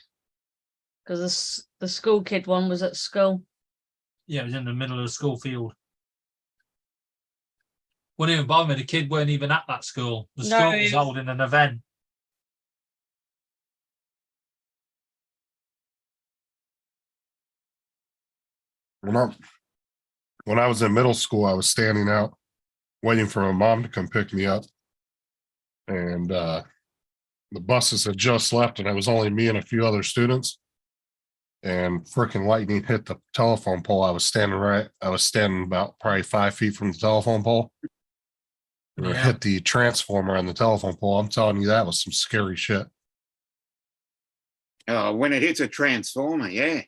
Because the school kid one was at school. Yeah, it was in the middle of the school field. Wouldn't even bother me. The kid weren't even at that school. The No, school was he- holding an event. When I was in middle school, I was standing out waiting for my mom to come pick me up. And the buses had just left, and it was only me and a few other students. And freaking lightning hit the telephone pole. I was standing about probably 5 feet from the telephone pole. And it Yeah. hit the transformer on the telephone pole. I'm telling you, that was some scary shit. Oh, when it hits a transformer, yeah.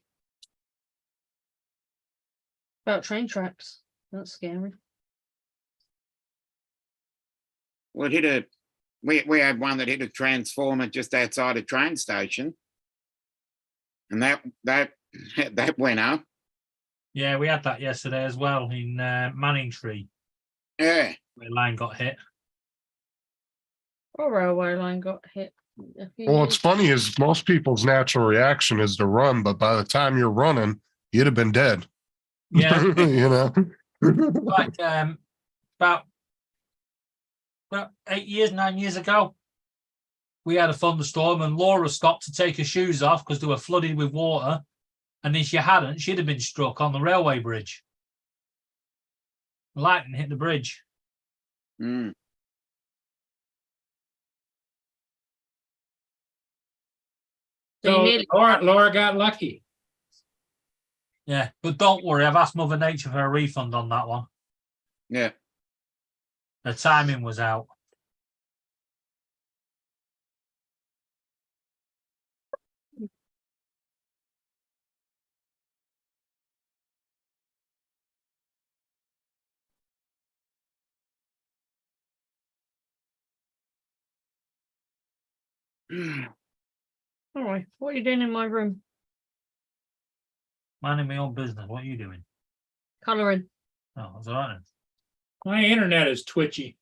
About train tracks. That's scary. Well, it hit we had one that hit a transformer just outside a train station. And that went up. Yeah, we had that yesterday as well in Manningtree, Yeah. where line got hit. Our railway line got hit. Well, what's funny is most people's natural reaction is to run, but by the time you're running, you'd have been dead. Yeah. You know? Like about 9 years ago, we had a thunderstorm and Laura stopped to take her shoes off because they were flooded with water. And if she hadn't, she'd have been struck on the railway bridge. Lightning hit the bridge. Mm. So Laura got lucky. Yeah, but don't worry, I've asked Mother Nature for a refund on that one. Yeah. The timing was out. All right, what are you doing in my room? Minding my own business. What are you doing? Colouring. Oh, that's all right then. My internet is twitchy.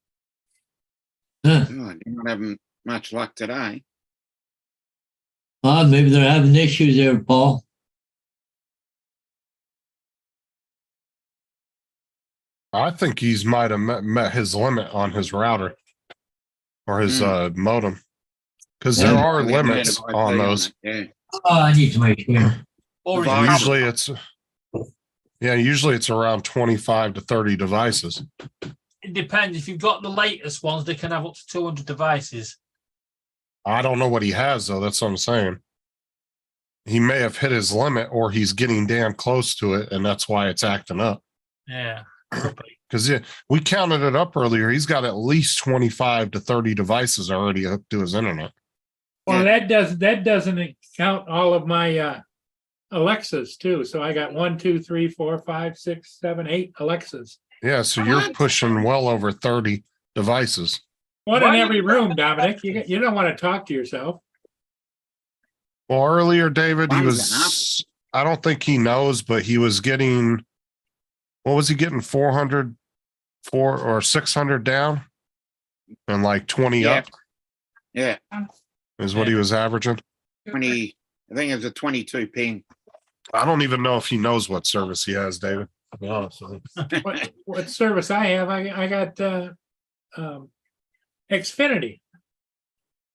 Huh. Oh, you're not having much luck today. Maybe they're having issues there, Paul. I think he's might have met his limit on his router or his modem. Because there Yeah. are We haven't limits had a on Wi-Fi those. it, I need to make sure. Or Well, is Usually it's around 25 to 30 devices. it depends. If you've got the latest ones, they can have up to 200 devices. I don't know what he has though. That's what I'm saying. He may have hit his limit or he's getting damn close to it, and that's why it's acting up. Yeah. Because we counted it up earlier. He's got at least 25 to 30 devices already hooked to his internet. Well, that doesn't count all of my Alexas too. So I got 1, 2, 3, 4, 5, 6, 7, 8 Alexas. Yeah, so you're pushing well over 30 devices. One in every room, Dominic. You don't want to talk to yourself. Well, earlier, David, he Mine's was, I don't think he knows, but he was getting, what was he getting? 400 or 600 down and like 20 Yeah. up Yeah. is what he was averaging. 20, I think it's a 22 ping. I don't even know if he knows what service he has, David. To be honest with you. What service I have? I got Xfinity.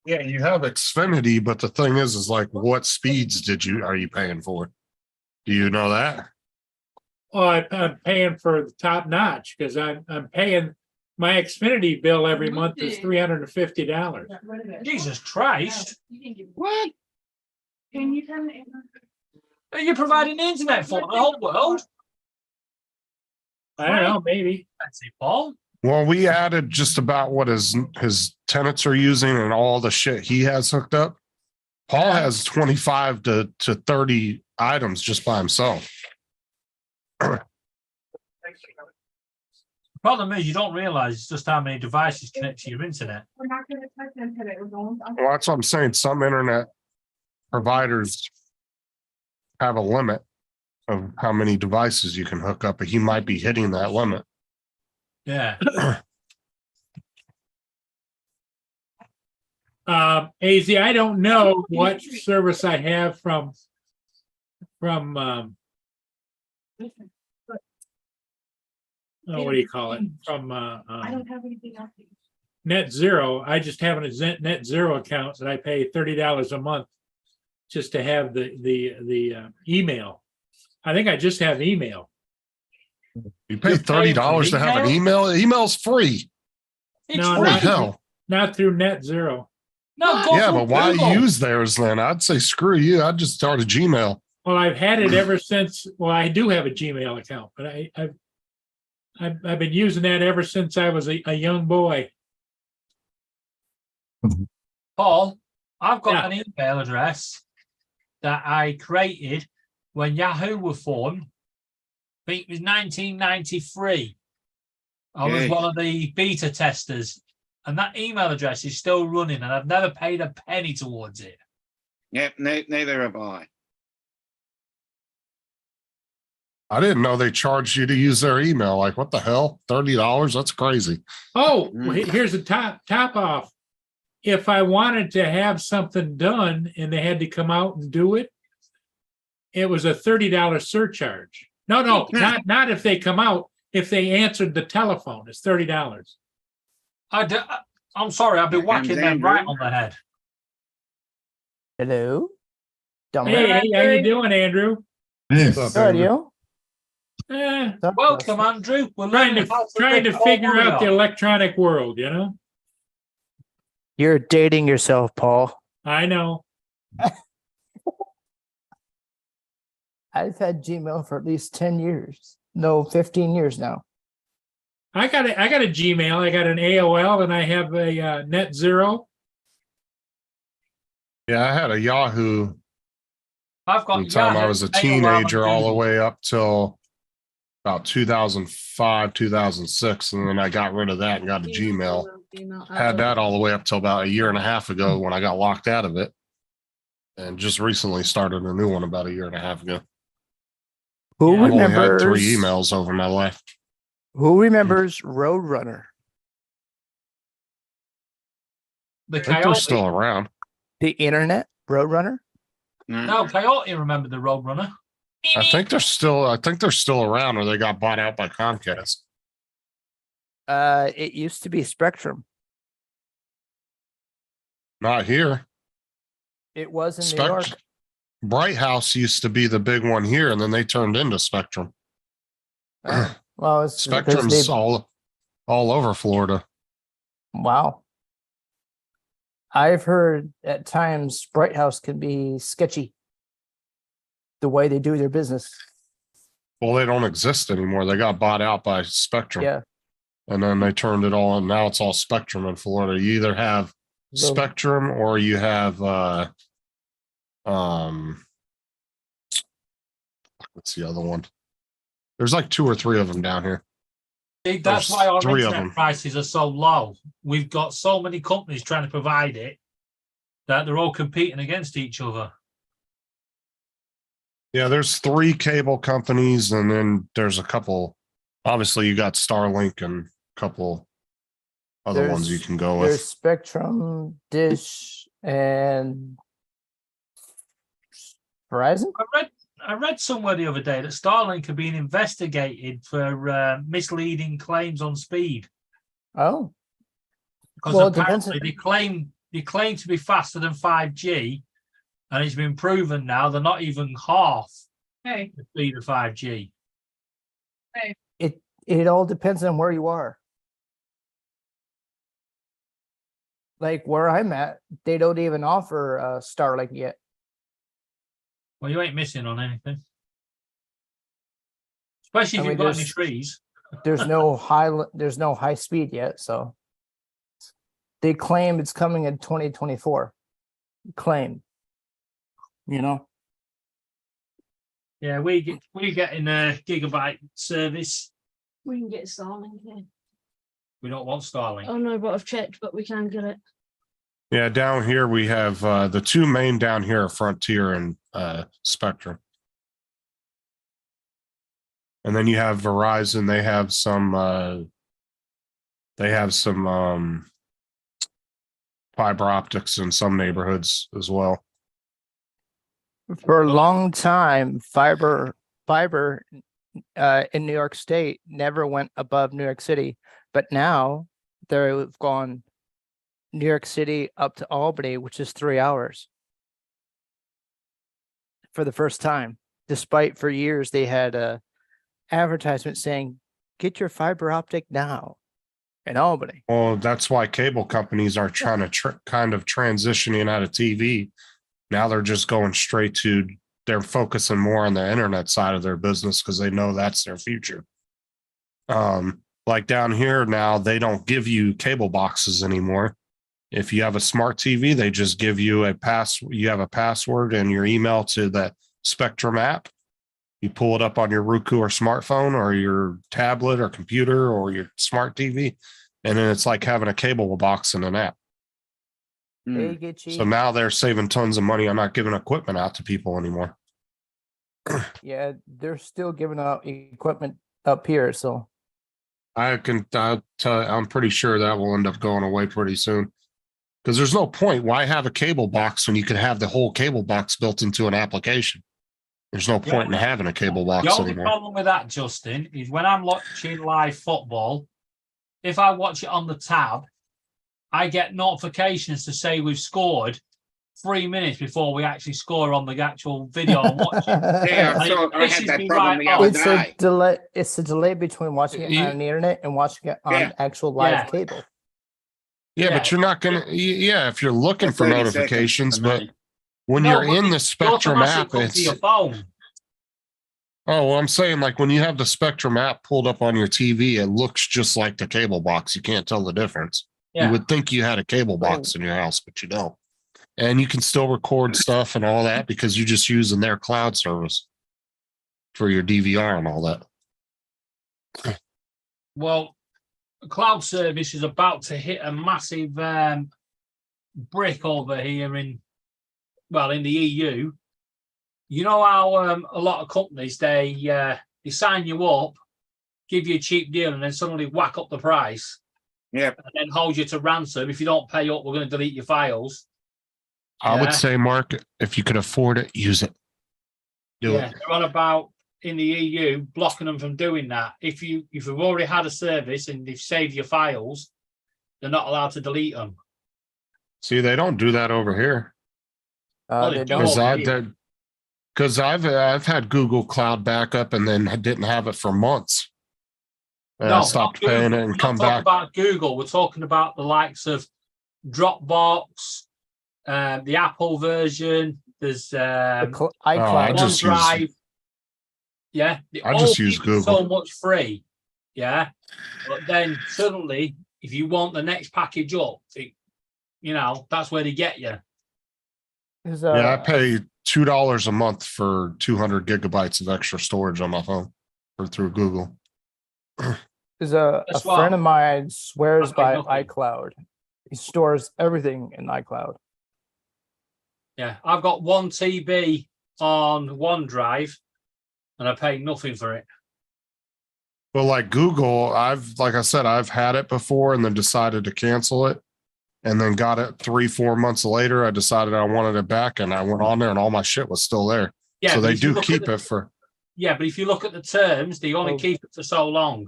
Yeah, you have Xfinity, but the thing is like, what speeds are you paying for? Do you know that? Well, I'm paying for the top notch because I'm paying my Xfinity bill every month is $350. Jesus Christ. What? Can you turn it? Are you providing the internet for the whole world? I don't know, maybe. That's it, Paul. Well, we added just about what his tenants are using and all the shit he has hooked up. Paul has 25 to 30 items just by himself. The problem is you don't realize just how many devices connect to your internet. We're not gonna touch them today. We're going. Well, that's what I'm saying. Some internet providers have a limit of how many devices you can hook up, but he might be hitting that limit. Yeah. AZ, I don't know what service I have from what do you call it? From I don't have anything else. Net Zero. I just have a Net Zero account that I pay $30 a month just to have the email. I think I just have email. You pay $30 to have an email? Email's free. It's No, What the free. hell? Not through Net Zero. No, go Yeah, through but why Google. use theirs then? I'd say screw you. I'd just start a Gmail. Well, I've had it ever since. Well, I do have a Gmail account, but I've been using that ever since I was a young boy. Paul, I've got Yeah. an email address that I created when Yahoo were formed. I think it was 1993. I was Yeah. one of the beta testers, and that email address is still running, and I've never paid a penny towards it. Yep, neither have I. I didn't know they charged you to use their email. Like, what the hell? $30? That's crazy. Oh, well, here's a top off. if I wanted to have something done and they had to come out and do it, it was a $30 surcharge. No, not if they come out. If they answered the telephone, it's $30. I'm sorry, I've been Here comes whacking them Andrew. right on the head. Hello. Hey, how you doing, Andrew? Yes. What's up, Good, Andrew? you? Welcome, Andrew. We're Trying learning how to get figure all out the money off. electronic world, you know? You're dating yourself, Paul. I know. I've had Gmail for at least 10 years. No, 15 years now. I got a Gmail, I got an AOL, and I have a Net Zero. Yeah, I had a Yahoo I've got from the time I Yahoo, was a AOL, teenager and all the Google. way up till about 2005, 2006. And then I got rid of that and got a Gmail. Had that all the way up till about a year and a half ago when I got locked out of it. And just recently started a new one about a year and a half ago. Who Yeah. I've only had remembers 3 emails over my life. Who remembers Roadrunner? The I think they're Coyote. still around. The internet? Roadrunner? No, Coyote remembered the Roadrunner. I think they're still around, or they got bought out by Comcast. It used to be Spectrum. Not here. It was in New York. Spectrum. Bright House used to be the big one here, and then they turned into Spectrum. Well, it's because Spectrum's they- all over Florida. Wow. I've heard at times Bright House can be sketchy. The way they do their business. Well, they don't exist anymore. They got bought out by Spectrum. Yeah. And then they turned it all, and now it's all Spectrum in Florida. You either have So- Spectrum or you have what's the other one? There's like 2 or 3 of them down here. See, that's There's why our 3 of internet them. prices are so low. We've got so many companies trying to provide it that they're all competing against each other. Yeah, there's 3 cable companies, and then there's a couple. Obviously, you got Starlink and a couple other ones you can go There's with. Spectrum, Dish, and Verizon. I read somewhere the other day that Starlink are being investigated for misleading claims on speed. Oh, Because Well, it depends apparently they claim to be faster than 5G, and it's been proven now they're not even half Hey, the speed of 5G. it all depends on where you are. Like where I'm at, they don't even offer Starlink yet. Well, you ain't missing on anything. Especially if I you've mean, got any trees. There's no high speed yet, so they claim it's coming in 2024. Claim, you know. Yeah, we're getting a gigabyte service. We can get Starlink here. We don't want Starlink. Oh no, but I've checked, but we can get it. Yeah, down here we have the 2 main down here are Frontier and Spectrum. And then you have Verizon. They have some fiber optics in some neighborhoods as well. For a long time, fiber in New York State never went above New York City, but now they've gone New York City up to Albany, which is 3 hours for the first time. Despite for years they had a advertisement saying, "Get your fiber optic now," in Albany. Well, that's why cable companies are trying to kind of transitioning out of TV. Now they're just going straight to, they're focusing more on the internet side of their business because they know that's their future. Like down here now, they don't give you cable boxes anymore. If you have a smart TV, they just give you you have a password and your email to that Spectrum app. You pull it up on your Roku or smartphone or your tablet or computer or your smart TV, and then it's like having a cable box in an app. They get cheap. So now they're saving tons of money on not giving equipment out to people anymore. Yeah, they're still giving out equipment up here, so I'll tell you, I'm pretty sure that will end up going away pretty soon. Because there's no point. Why have a cable box when you can have the whole cable box built into an application? There's no point in having a cable The box only anymore. problem with that, Justin, is when I'm watching live football, if I watch it on the tab, I get notifications to say we've scored 3 minutes before we actually score on the actual video I'm watching. Yeah, And it I had pisses that me problem right the off. other It's day. a delay. It's a delay between watching it You- on the internet and watching it on Yeah. actual live Yeah. cable. Yeah, Yeah. but you're not gonna. Yeah, if you're looking for 30 seconds notifications, for but me. when No, you're but in it the Spectrum automatically app, comes to it's your phone. oh, well, I'm saying like when you have the Spectrum app pulled up on your TV, it looks just like the cable box. You can't tell the difference. Yeah. You would think you had a cable box in your house, but you don't. And you can still record stuff and all that because you're just using their cloud service for your DVR and all that. Well, cloud service is about to hit a massive brick over here in the EU. You know how a lot of companies they sign you up, give you a cheap deal, and then suddenly whack up the price. Yeah. And then hold you to ransom. If you don't pay up, we're going to delete your files. I Yeah. would say, Mark, if you could afford it, use it. Do Yeah, it. they're on about in the EU blocking them from doing that. If you've already had a service and they've saved your files, they're not allowed to delete them. See, they don't do that over here. Well, They they do don't. over here. Because I've had Google Cloud backup and then I didn't have it for months. And I stopped not paying Google. it and We're come not talking back. about Google. We're talking about the likes of Dropbox, the Apple version. There's iCloud. I just use- OneDrive. Yeah, they I just all use give you so Google. much free. Yeah, but then suddenly, if you want the next package up, that's where they get you. Yeah, I pay $2 a month for 200 gigabytes of extra storage on my phone or through Google. There's a That's why- friend of mine swears Okay, by okay. iCloud. He stores everything in iCloud. Yeah, I've got 1 TB on OneDrive, and I pay nothing for it. But like Google, like I said, I've had it before and then decided to cancel it. And then got it 3-4 months later. I decided I wanted it back and I went on there and all my shit was still there. Yeah, So but they if you do look at keep the- it for. Yeah, but if you look at the terms, they only Oh. keep it for so long.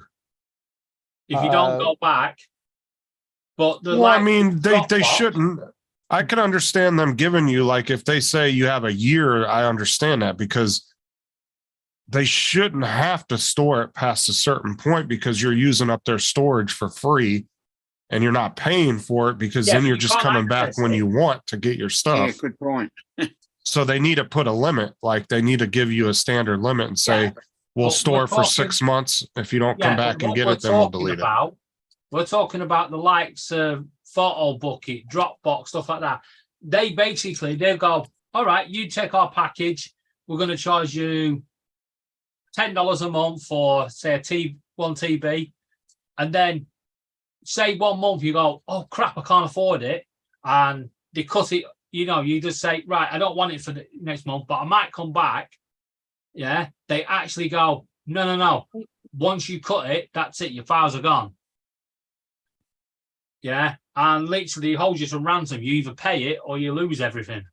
If you don't go back, but the Well, I likes of mean, they Dropbox- shouldn't. I can understand them giving you, like, if they say you have a year, I understand that because they shouldn't have to store it past a certain point because you're using up their storage for free and you're not paying for it because Yeah, then but you're you just can't coming back access when it. you want to get your Yeah, stuff. good point. So they need to put a limit, like they need to give you a standard limit and say, Yeah, we'll we're store it for talking- 6 months. If you don't Yeah, come but back and what get we're it, then we'll talking delete it. about, we're talking about the likes of Photo Bucket, Dropbox, stuff like that. They go, all right, you take our package. We're going to charge you $10 a month for, say, 1 TB. And then say 1 month you go, oh crap, I can't afford it. And they cut it, you just say, right, I don't want it for the next month, but I might come back. Yeah. They actually go, no. Once you cut it, that's it. Your files are gone. Yeah. And literally hold you to ransom. You either pay it or you lose everything.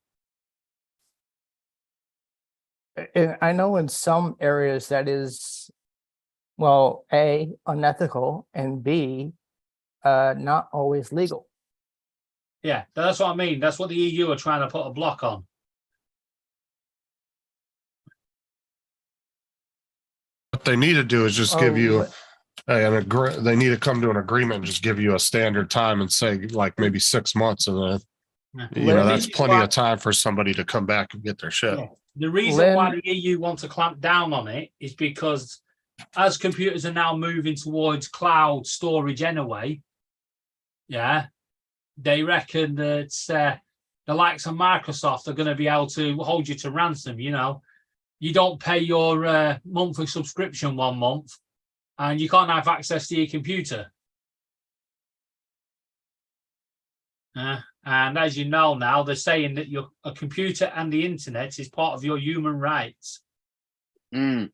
And I know in some areas that is, well, A, unethical, and B, not always legal. Yeah, that's what I mean. That's what the EU are trying to put a block on. What they need to do is just give you they need to come to an agreement and just give you a standard time and say like maybe 6 months and then that's plenty of time for somebody to come back and get their shit. Yeah. The reason why the EU wants to clamp down on it is because as computers are now moving towards cloud storage anyway, yeah, they reckon that the likes of Microsoft are going to be able to hold you to ransom. You don't pay your monthly subscription 1 month and you can't have access to your computer. And as you know now, they're saying that a computer and the internet is part of your human rights. Mm.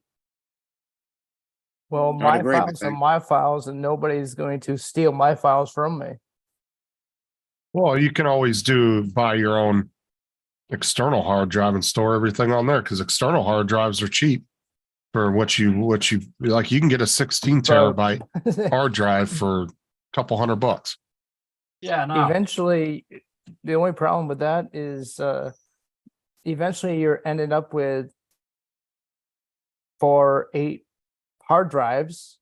Well, I'd my agree with files that. are my files, and nobody's going to steal my files from me. Well, you can always buy your own external hard drive and store everything on there because external hard drives are cheap for what you like. You can get a 16 terabyte hard drive for a couple $100. Yeah, no. Eventually, the only problem with that is eventually you're ended up with 4, 8 hard drives,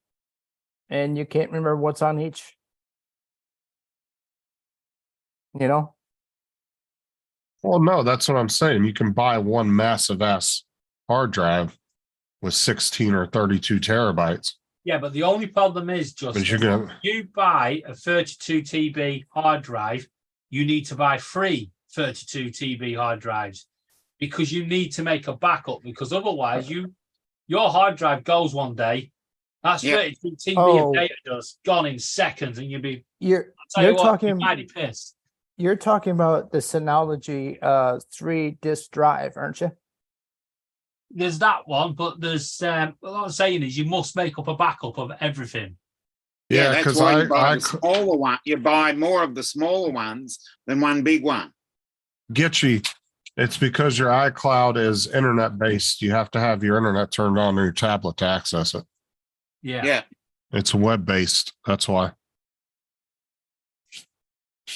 and you can't remember what's on each. You know? Well, no, that's what I'm saying. You can buy one massive ass hard drive with 16 or 32 terabytes. Yeah, but the only problem is, Justin, But you're gonna, you buy a 32 TB hard drive, you need to buy 3 32 TB hard drives because you need to make a backup, because otherwise your hard drive goes one day, that's 32 TB of data does gone in seconds, and You're mighty pissed. You're talking about the Synology 3-disc drive, aren't you? There's that one, but there's what I'm saying is you must make up a backup of everything. Yeah, that's why you buy the smaller one. You buy more of the smaller ones than one big one. Gitchy. It's because your iCloud is internet based. You have to have your internet turned on your tablet to access it. Yeah. It's web based. That's why.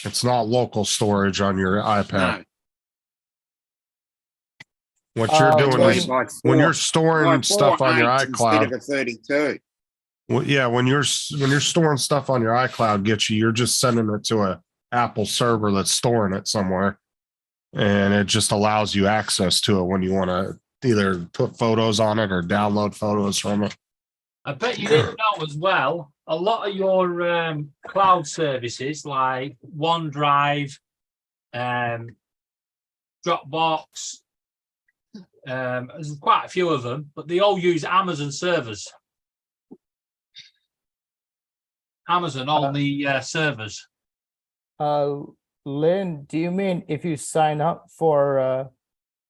It's not local storage on your iPad. No. What you're doing is when you're storing stuff on your iCloud. Instead of a 32. Well, yeah, when you're storing stuff on your iCloud, you're just sending it to a Apple server that's storing it somewhere, and it just allows you access to it when you want to either put photos on it or download photos from it. I bet you didn't know as well, a lot of your cloud services like OneDrive, Dropbox, there's quite a few of them, but they all use Amazon servers. Amazon on the servers. Lynn, do you mean if you sign up for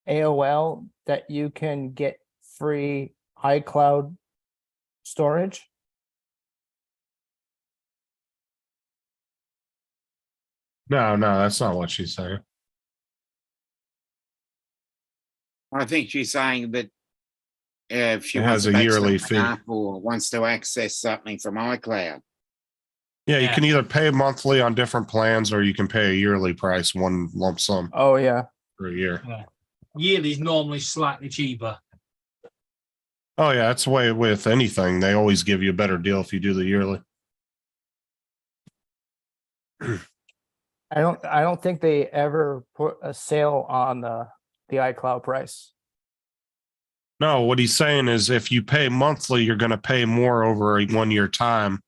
AOL that you can get free iCloud storage? No, that's not what she's saying. I think she's saying that if she has a yearly fee or wants to access something from iCloud. Yeah, you can either pay monthly on different plans or you can pay a yearly price, one lump sum. Oh, yeah. For a year. Yeah. Yearly is normally slightly cheaper. Oh, yeah, that's the way with anything. They always give you a better deal if you do the yearly. I don't think they ever put a sale on the iCloud price. No, what he's saying is if you pay monthly, you're going to pay more over a 1 year time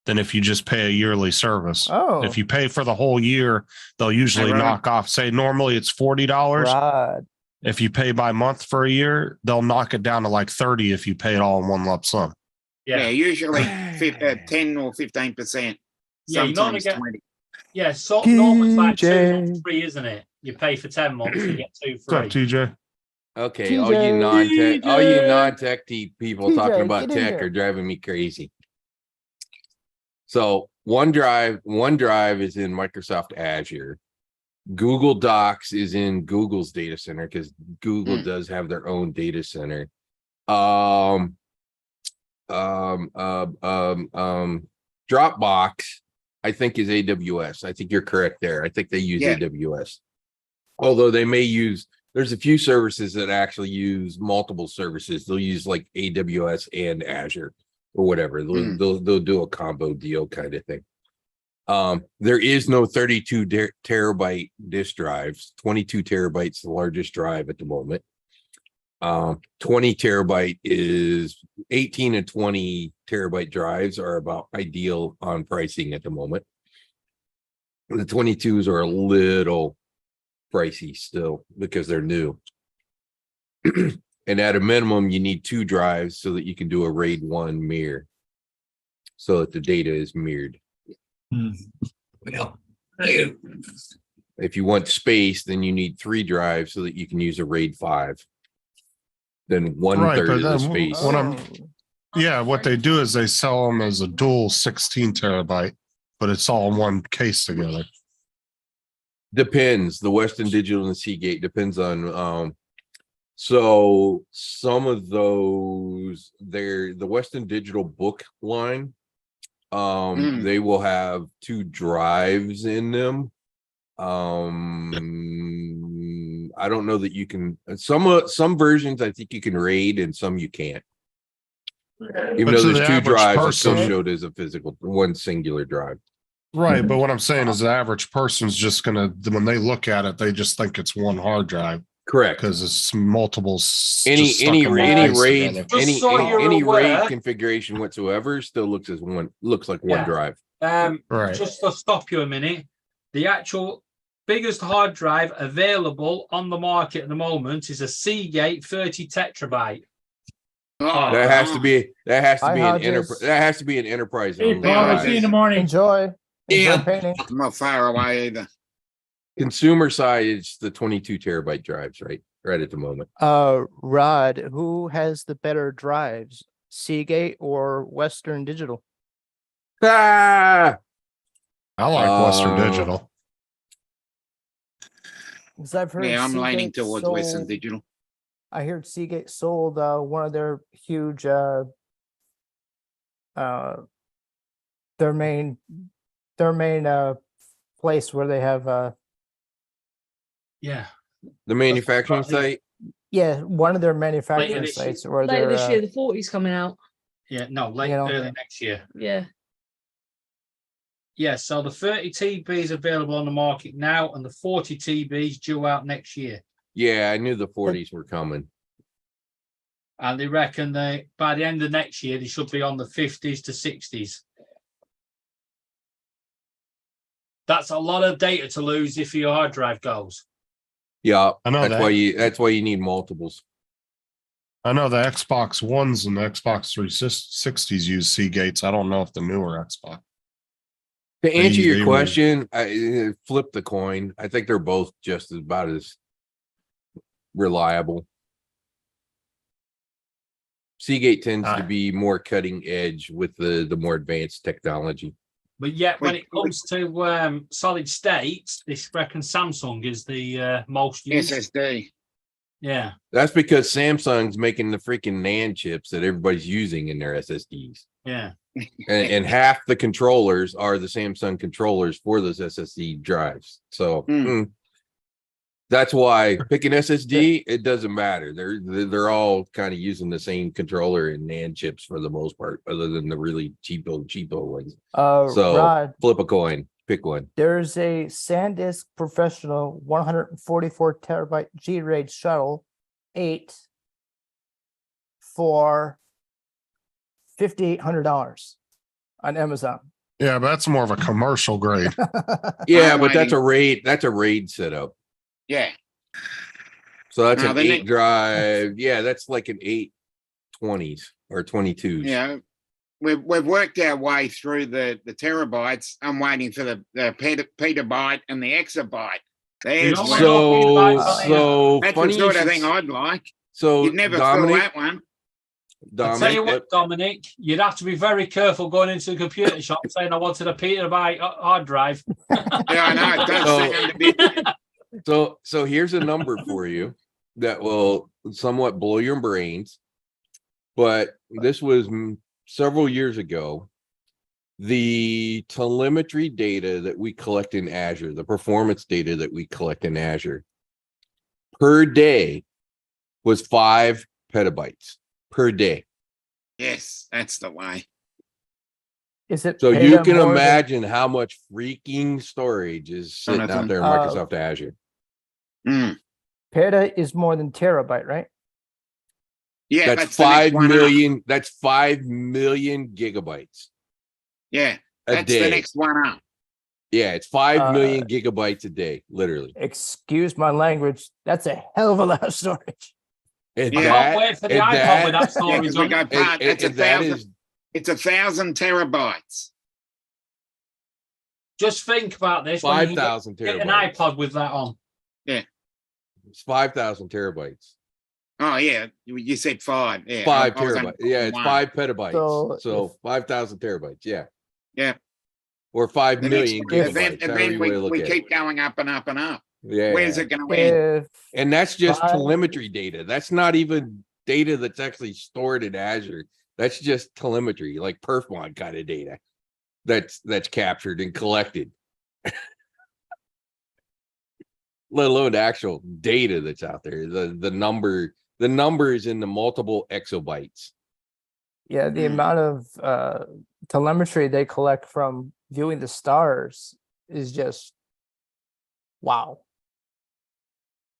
than if you just pay a yearly service. Oh. If you pay for the whole year, they'll usually knock off, say normally it's $40. Right. If you pay by month for a year, they'll knock it down to like 30 if you pay it all in one lump sum. Yeah, usually 10 or 15%. Yeah, you normally get 20. Yeah, so normally it's like 2 months free, isn't it? You pay for 10 months, you get 2 free. What's up, TJ? Okay, TJ, all you non-tech people TJ, talking about get in tech here. are driving me crazy. So OneDrive is in Microsoft Azure. Google Docs is in Google's data center because Google does have their own data center. Dropbox, I think, is AWS. I think you're correct there. I think they use AWS. Although they may use, there's a few services that actually use multiple services. They'll use like AWS and Azure or whatever. They'll do a combo deal kind of thing. There is no 32 terabyte disk drives. 22 terabytes the largest drive at the moment. 20 terabyte is 18 and 20 terabyte drives are about ideal on pricing at the moment. The 22s are a little pricey still because they're new. And at a minimum, you need 2 drives so that you can do a RAID 1 mirror so that the data is mirrored. Well, if you want space, then you need 3 drives so that you can use a RAID 5. Then 1/3 of the space. What they do is they sell them as a dual 16 terabyte, but it's all in one case together. Depends. The Western Digital and the Seagate depends on so some of those they're the Western Digital book line. They will have 2 drives in them. I don't know that you can some versions I think you can RAID and some you can't. Even But though to there's the 2 average drives, it's still person- showed as a physical one singular drive. Right, but what I'm saying is the average person's just gonna, when they look at it, they just think it's one hard drive Correct. because it's multiple. Any RAID Just so you're any aware- RAID configuration whatsoever still looks like one Yeah. drive. Right. Just to stop you a minute, the actual biggest hard drive available on the market at the moment is a Seagate 30 terabyte. That has to be Hi, an Hodges. enterprise. That has to be an enterprise. Hey, only Paul, I'll drive. see you in the morning. Enjoy. Yeah. Painting. I'm not far away either. Consumer side, it's the 22 terabyte drives, right at the moment. Rod, who has the better drives, Seagate or Western Digital? Ah! I like Western Uh, Digital. 'Cause I've heard Yeah, I'm leaning Seagate towards Western sold- Digital. I heard Seagate sold one of their huge their main place where they have Yeah. The manufacturing probably- site. one of their manufacturing this sites where Later they're this year, the 40's coming out. Yeah, no, late You know. early next year. Yeah. Yeah, so the 30 TB is available on the market now, and the 40 TB is due out next year. Yeah, I knew the 40s were coming. And they reckon they by the end of next year they should be on the 50s to 60s. That's a lot of data to lose if your hard drive goes. Yeah, I know that's why you need multiples. I know the Xbox Ones and the Xbox 360s use Seagates. I don't know if the newer Xbox. To answer they your were- question, I flip the coin. I think they're both just about as reliable. Seagate tends to be more cutting edge with the more advanced technology. But yet, when it comes to solid states, this reckon Samsung is the most used. SSD. Yeah. That's because Samsung's making the freaking NAND chips that everybody's using in their SSDs. Yeah. And half the controllers are the Samsung controllers for those SSD drives. So that's why picking SSD, it doesn't matter. They're all kind of using the same controller and NAND chips for the most part, other than the really cheapo ones. So Rod, flip a coin, pick one. there's a SanDisk Professional 144 terabyte G-RAID shuttle 8 for $5,800 on Amazon. Yeah, but that's more of a commercial grade. Yeah, but that's a RAID setup. Yeah. So that's Now, an the 8 next- drive. Yeah, that's like an 820s or 22s. Yeah. We've worked our way through the terabytes. I'm waiting for the petabyte and the exabyte. There's one. So that's the funny sort you of should thing I'd like. So You'd never Dominic, fill that one. I'll tell you Dominic, what, Dominic, you'd have to be very careful going into the computer shop saying I wanted a petabyte hard drive. Yeah, I know. It does sound a bit. So here's a number for you that will somewhat blow your brains. But this was several years ago. The telemetry data that we collect in Azure, the performance data that we collect in Azure per day was 5 petabytes per day. Yes, that's the way. Is it So peta you can more than- imagine how much freaking storage is sitting out there in Microsoft Azure. Peta is more than terabyte, right? Yeah, that's the next 5 one up. million. That's 5 million gigabytes. Yeah, a that's day. the next one up. Yeah, it's 5 million gigabytes a day, literally. Excuse my language. That's a hell of a lot of storage. And I can't wait for the iPod with that storage Yeah, 'cause we on go it. part, that's a that thousand. is- It's 1,000 terabytes. Just think about this. when you 5,000 get an terabytes. iPod with that on. Yeah. It's 5,000 terabytes. Oh yeah, you said 5. Yeah, 5 I was terabytes. Yeah, it's one. 5 petabytes. So So 5,000 terabytes. Yeah. Yeah. or 5 The next million one, and gigabytes. then however you wanna look we at it. keep going up and up and up. Yeah. Where's it going to end? If And that's just Five- telemetry data. That's not even data that's actually stored in Azure. That's just telemetry, like perfmod kind of data that's captured and collected. Let alone the actual data that's out there. The number is in the multiple exabytes. Yeah, the amount of telemetry they collect from viewing the stars is just wow.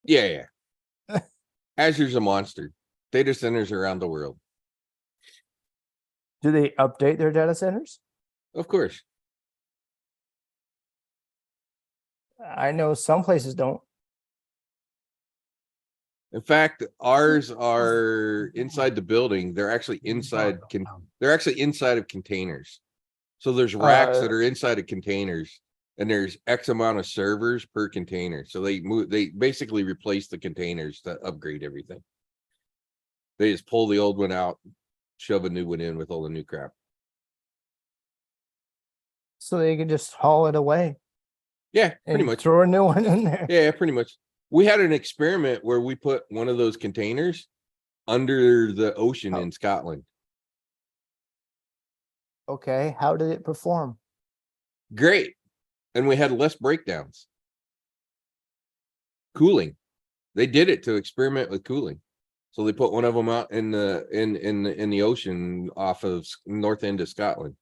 Yeah. Azure's a monster. Data centers around the world. Do they update their data centers? Of course. I know some places don't. In fact, ours are inside the building. They're actually inside of containers. So there's racks that are inside of containers, and there's X amount of servers per container. So they basically replace the containers to upgrade everything. They just pull the old one out, shove a new one in with all the new crap. So they can just haul it away Yeah, pretty and much. throw a new one in there. Yeah, pretty much. We had an experiment where we put one of those containers under the ocean in Scotland. Okay, how did it perform? Great. And we had less breakdowns. Cooling. They did it to experiment with cooling. So they put one of them out in the ocean off of north end of Scotland.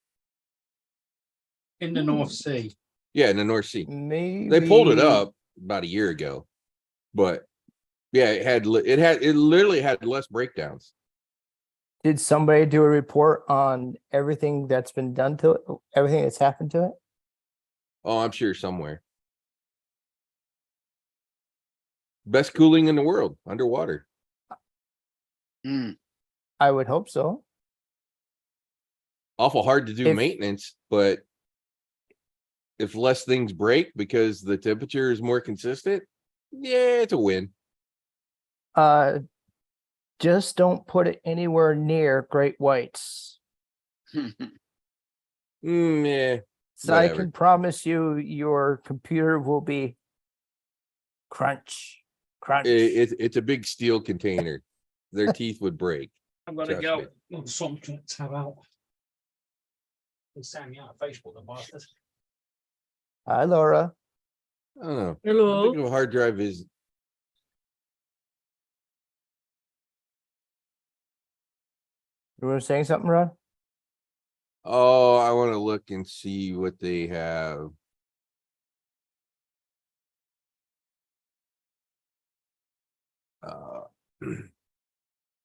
In the North Sea. Yeah, in the North Sea. Maybe They pulled it up about a year ago. But yeah, it literally had less breakdowns. Did somebody do a report on everything that's been done to it, everything that's happened to it? Oh, I'm sure somewhere. Best cooling in the world underwater. I would hope so. Awful hard to do If- maintenance, but if less things break because the temperature is more consistent, yeah, it's a win. Just don't put it anywhere near great whites. Yeah. So I Whatever. can promise you your computer will be crunch. It's a big steel container. Their teeth would break. I'm gonna Trust go me. on something to have out. They sent me out on Facebook, the bastard. Hi, Laura. I don't know. Hello. How big of a hard drive is? You were saying something, Rod? Oh, I want to look and see what they have.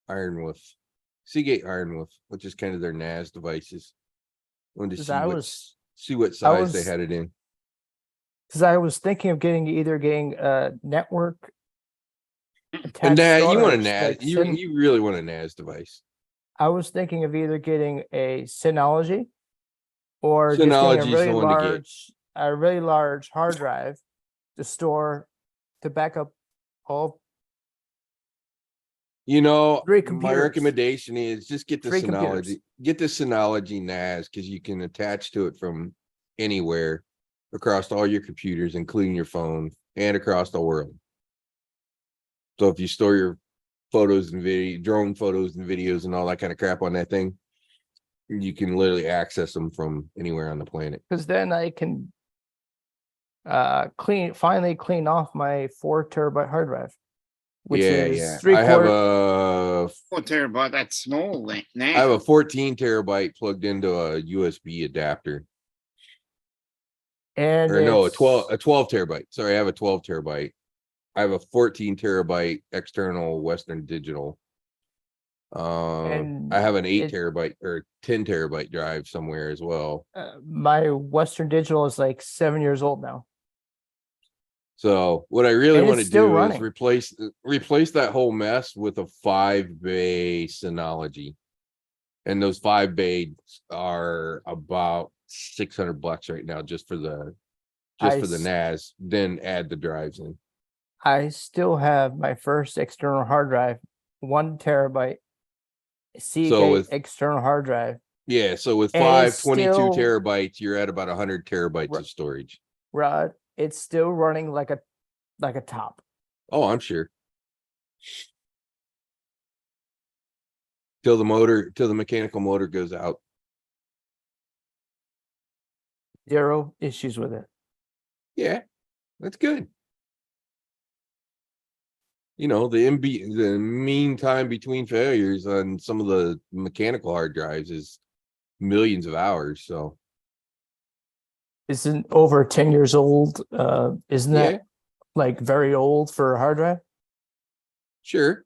Ironwolf, Seagate Ironwolf, which is kind of their NAS devices. Wanted to 'Cause see I what, was- see what I size they was- had it in. Because I was thinking of either getting a network And attached you want a storage, NAS? like You really want a NAS device? I was thinking of either getting a Synology or just Synology's getting the one to get. a really large hard drive to back up all You know, Three my computers. recommendation is just get the Three computers. Synology. Get the Synology NAS because you can attach to it from anywhere across all your computers, including your phone, and across the world. So if you store your photos and drone photos and videos and all that kind of crap on that thing, you can literally access them from anywhere on the planet. because then I can finally clean off my 4 terabyte hard drive, which is three I have quarter. a 4 terabyte, that's small then. Now. I have a 14 terabyte plugged into a USB adapter. And Or no, a it's- 12 terabyte. Sorry, I have a 12 terabyte. I have a 14 terabyte external Western Digital. And I have an 8 it- terabyte or 10 terabyte drive somewhere as well. My Western Digital is like 7 years old now. So what I really And want to it's still do running. is replace that whole mess with a 5-bay Synology. And those 5 bays are about $600 right now just for the NAS, then add the drives in. I still have my first external hard drive, 1 terabyte Seagate with- external hard drive Yeah, so with And five it's 22 still- terabytes, you're at about 100 terabytes of storage. Rod, it's still running like a top. Oh, I'm sure. Till the mechanical motor goes out. Zero issues with it. Yeah, that's good. You know, the mean time between failures on some of the mechanical hard drives is millions of hours. So Isn't over 10 years old. Isn't that Yeah. like very old for a hard drive? sure.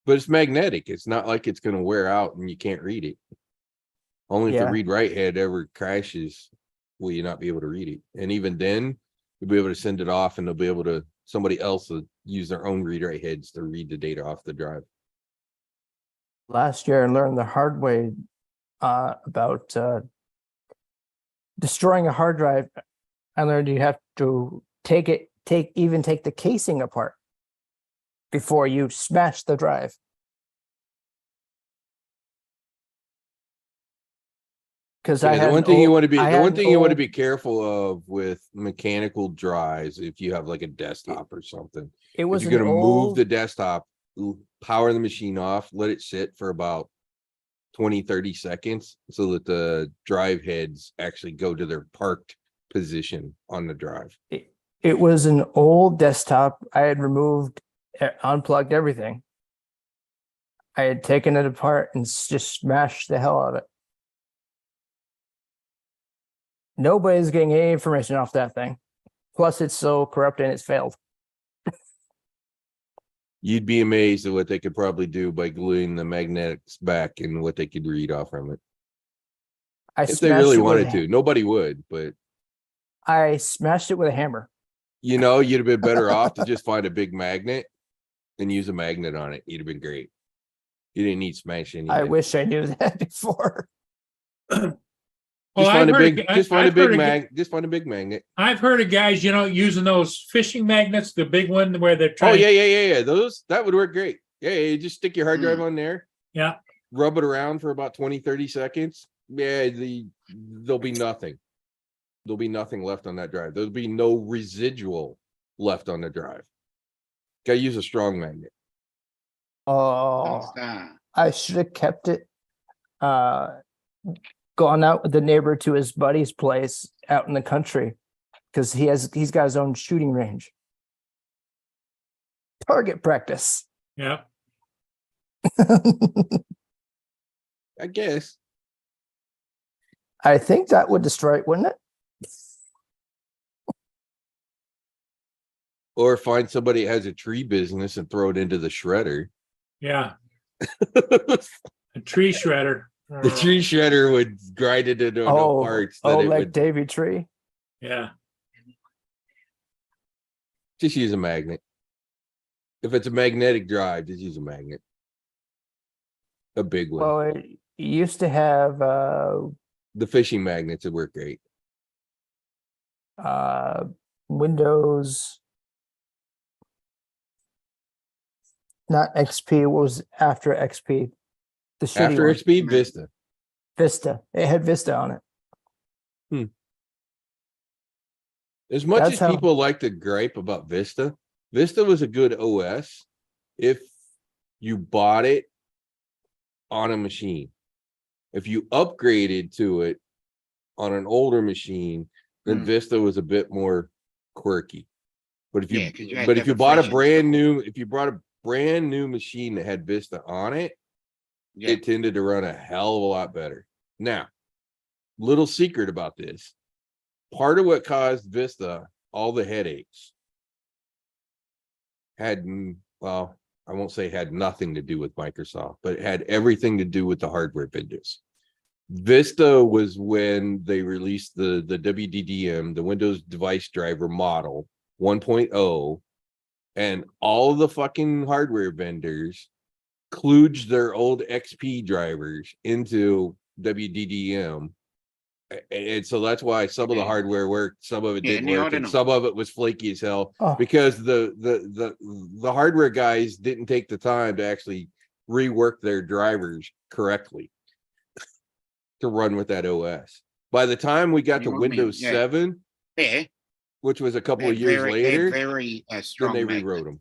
But it's magnetic. It's not like it's going to wear out and you can't read it. Only if Yeah. the read write head ever crashes will you not be able to read it. And even then, you'll be able to send it off and they'll be able to, somebody else will use their own read write heads to read the data off the drive. Last year, I learned the hard way about destroying a hard drive. I learned you have to take the casing apart before you smash the drive. Because I Yeah, had the one thing you want to be be careful of with mechanical drives, if you have like a desktop or something, It if was you're going to an move old, the desktop, power the machine off, let it sit for about 20-30 seconds so that the drive heads actually go to their parked position on the drive. it was an old desktop. I had removed, unplugged everything. I had taken it apart and just smashed the hell out of it. Nobody's getting any information off that thing. Plus, it's so corrupt and it's failed. You'd be amazed at what they could probably do by gluing the magnetics back and what they could read off from it. If they really wanted to. Nobody would, but I smashed it with a hammer. you know, you'd have been better off to just find a big magnet and use a magnet on it. You'd have been great. You didn't need smashing. I wish I knew that before. Just find a big magnet. Just find a big magnet. I've heard of guys, using those fishing magnets, the big one where they're Oh trying. yeah. Those that would work great. Yeah, you just stick your hard drive on there. Yeah. Rub it around for about 20-30 seconds. Yeah, there'll be nothing. There'll be nothing left on that drive. There'll be no residual left on the drive. Gotta use a strong magnet. Oh, I should have kept it. Gone out with the neighbor to his buddy's place out in the country because he's got his own shooting range. Target practice. Yeah. I guess. I think that would destroy it, wouldn't it? Or find somebody that has a tree business and throw it into the shredder. Yeah. A tree shredder. The tree shredder would grind it into enough parts that it like would Davy Tree. Yeah. just use a magnet. If it's a magnetic drive, just use a magnet. A big one. Well, it used to have The fishing magnets would work great. Windows, not XP. What was after XP? The shitty After one. XP, Vista. Vista. It had Vista on it. As much That's as how- people like to gripe about Vista, Vista was a good OS if you bought it on a machine. If you upgraded to it on an older machine, then Vista was a bit more quirky. But if you Yeah, 'cause you had but to if you have a bought a fresh brand new, if you brought a brand new machine that had Vista on it, it tended to run a hell of a lot better. Now, little secret about this. Part of what caused Vista all the headaches had, well, I won't say had nothing to do with Microsoft, but it had everything to do with the hardware vendors. Vista was when they released the WDDM, the Windows Device Driver Model 1.0, and all of the fucking hardware vendors kludged their old XP drivers into WDDM. And so that's why some of the hardware worked, some of it Yeah, didn't and the work, and Arduino. some of it was flaky as hell Oh. because the hardware guys didn't take the time to actually rework their drivers correctly to run with that OS. By the time we got to You want me- Windows yeah. 7, Yeah, which was a couple they're of years very, later, they're very then strong. they magnet. rewrote them.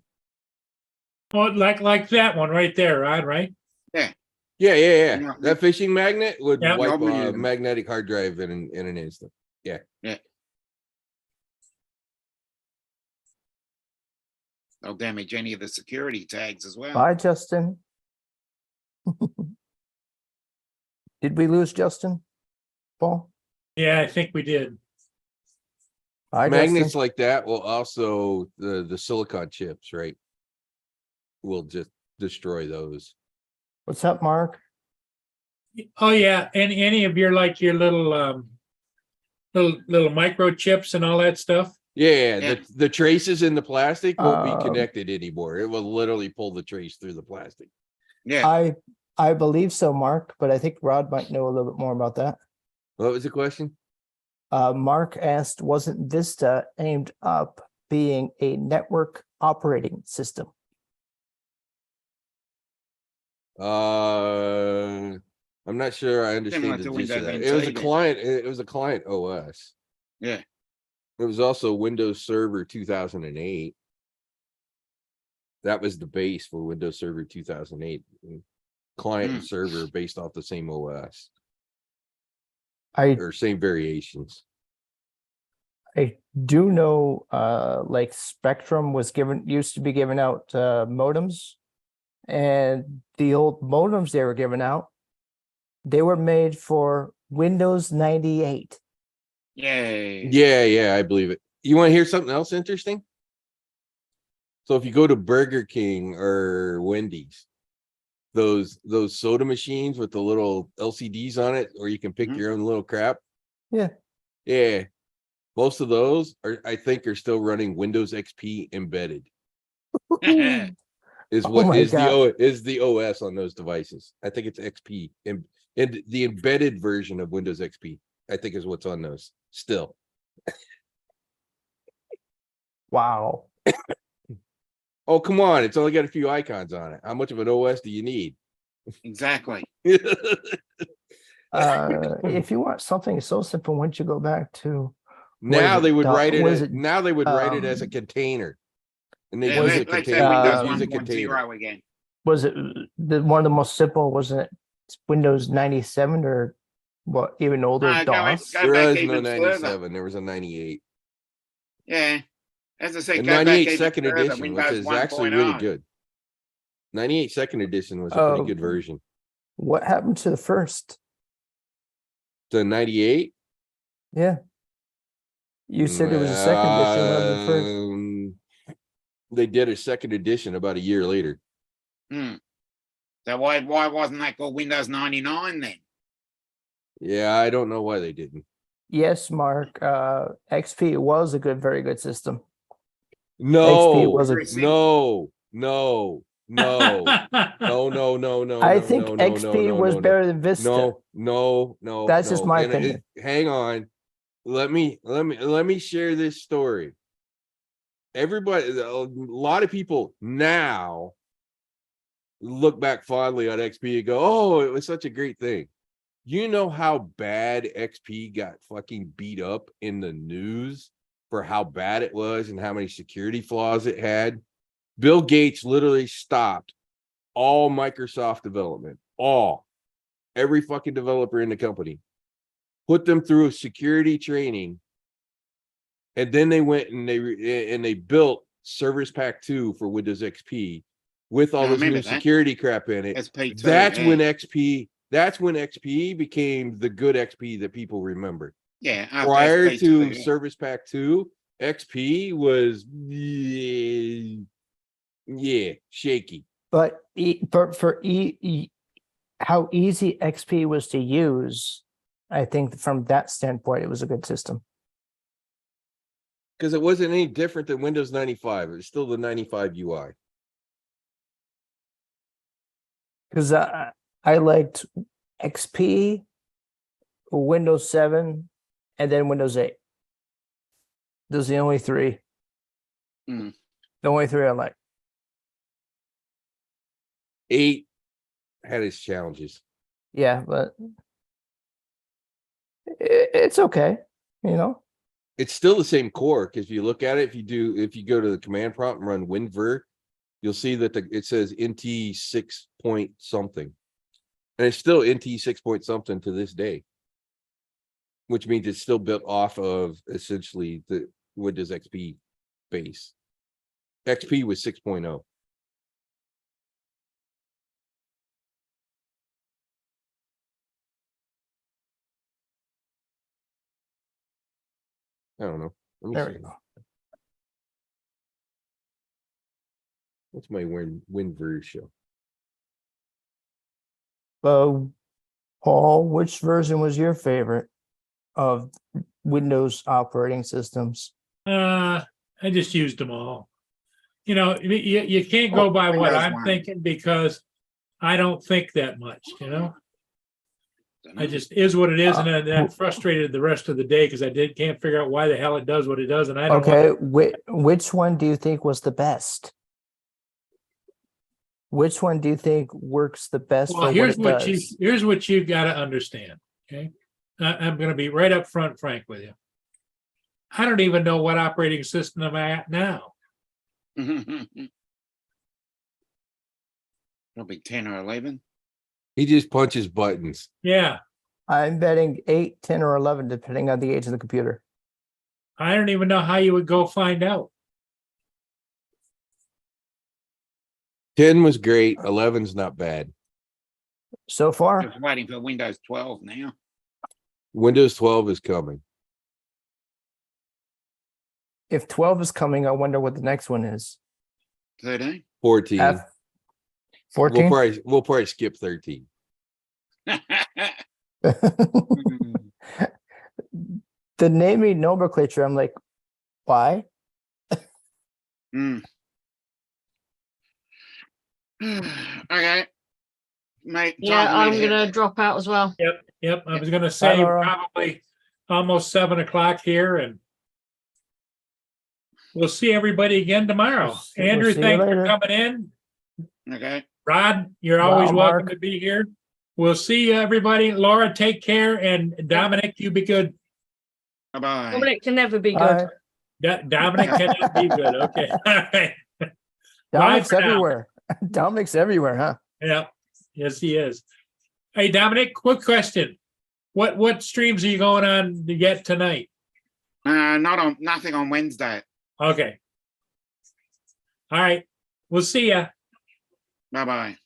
Oh, like that one right there, Rod, right? Yeah. Yeah. That fishing magnet would Yeah. wipe Yeah. a magnetic hard drive in an instant. Yeah. They'll damage any of the security tags as well. Bye, Justin. Did we lose Justin? Paul? Yeah, I think we did. Bye, Magnets Justin. like that will also the silicon chips, right? Will just destroy those. What's up, Mark? Oh yeah, any of your like your little little microchips and all that stuff. Yeah, Yeah. the traces in the plastic won't be Um, connected anymore. It will literally pull the trace through the plastic. Yeah. I believe so, Mark, but I think Rod might know a little bit more about that. What was the question? Mark asked, wasn't Vista aimed up being a network operating system? I'm not sure I understand Similar the to gist of Windows that. It was a NT then. client. It was a client OS. Yeah. It was also Windows Server 2008. That was the base for Windows Server 2008. Client and server based off the same OS or same variations. I do know like Spectrum used to be giving out modems, and the old modems they were giving out, they were made for Windows 98. Yay. Yeah, I believe it. You want to hear something else interesting? So if you go to Burger King or Wendy's, those soda machines with the little LCDs on it, or you can pick your own little crap. Yeah. Yeah. Most of those I think are still running Windows XP embedded. Is Oh what my is God. the OS on those devices. I think it's XP and the embedded version of Windows XP, I think, is what's on those still. Wow. Oh, come on. It's only got a few icons on it. How much of an OS do you need? Exactly. If you want something so simple, why don't you go back to Now they would write it. what is Now they would write it as a container, and they Yeah, use a let's say container. Windows Use a 1.0 container. again. was it one of the most simple? Wasn't it Windows 97 or what? Even older Go DOS? back There was no even further. 97. There was a 98. Yeah. As I say, And go back 98 even second further, edition, which Windows is actually really 1.0. good. 98 second edition was a pretty Oh. good version. What happened to the first? The 98. Yeah. You said there was a second edition of the first. They did a second edition about a year later. So why wasn't that called Windows 99 then? Yeah, I don't know why they didn't. Yes, Mark. XP was a very good system. No, was a- no. No. I think XP was better than Vista. No. That's just my And opinion. hang on. Let me share this story. Everybody, a lot of people now look back fondly on XP and go, "Oh, it was such a great thing." You know how bad XP got fucking beat up in the news for how bad it was and how many security flaws it had? Bill Gates literally stopped all Microsoft development, every fucking developer in the company, put them through security training, and then they went and they built Service Pack 2 for Windows XP with all I this new remember that. security crap in it. SP2, That's yeah. when XP became the good XP that people remember. Yeah. after Prior SP2, to yeah. Service Pack 2, XP was shaky. But how easy XP was to use, I think from that standpoint, it was a good system. Because it wasn't any different than Windows 95. It was still the 95 UI. Because I liked XP, Windows 7, and then Windows 8. Those are the only three. Mm. The only three I like. 8 had its challenges. Yeah, but it's okay. You know. It's still the same core because you look at it. If you go to the command prompt and run WinVer, you'll see that it says NT 6 point something, and it's still NT 6 point something to this day, which means it's still built off of essentially the Windows XP base. XP was 6.0. I don't know. Let me There we see. go. What's my WinVer show? Paul, which version was your favorite of Windows operating systems? I just used them all. You know, you can't go by what Windows I'm one. thinking because I don't think that much, you know? I just is what it is, and I'm frustrated the rest of the day because I can't figure out why the hell it does what it does, and I don't Okay, want which one do you think was the best? Which one do you think works the best Well, for here's what it does? here's what you got to understand. Okay, I'm going to be right up front, frank with you. I don't even know what operating system I'm at now. Probably 10 or 11. He just punches buttons. Yeah, I'm betting 8, 10, or 11, depending on the age of the computer. I don't even know how you would go find out. 10 was great. 11's not bad. So far, Just waiting for Windows 12 now. Windows 12 is coming. if 12 is coming, I wonder what the next one is. 13. 14. F 14. We'll probably skip 13. The naming nomenclature, I'm like, why? Okay. Mate, Yeah, time for I'm me to gonna drop out as well. Yep. I was going to say Laura. probably almost 7 o'clock here, and we'll see everybody again tomorrow. We'll Andrew, see you thanks for later. coming in. Okay. Rod, you're always Wow, welcome Mark. to be here. We'll see you, everybody. Laura, take care, and Dominic, you be good. Bye-bye. Dominic can never be Bye. good. Dominic cannot be good. Okay. All right. Dominic's for now. everywhere. Dominic's everywhere, huh? Yeah. Yes, he is. Hey, Dominic, quick question. What streams are you going on to get tonight? Nothing on Wednesday. Okay. All right. We'll see ya. Bye-bye.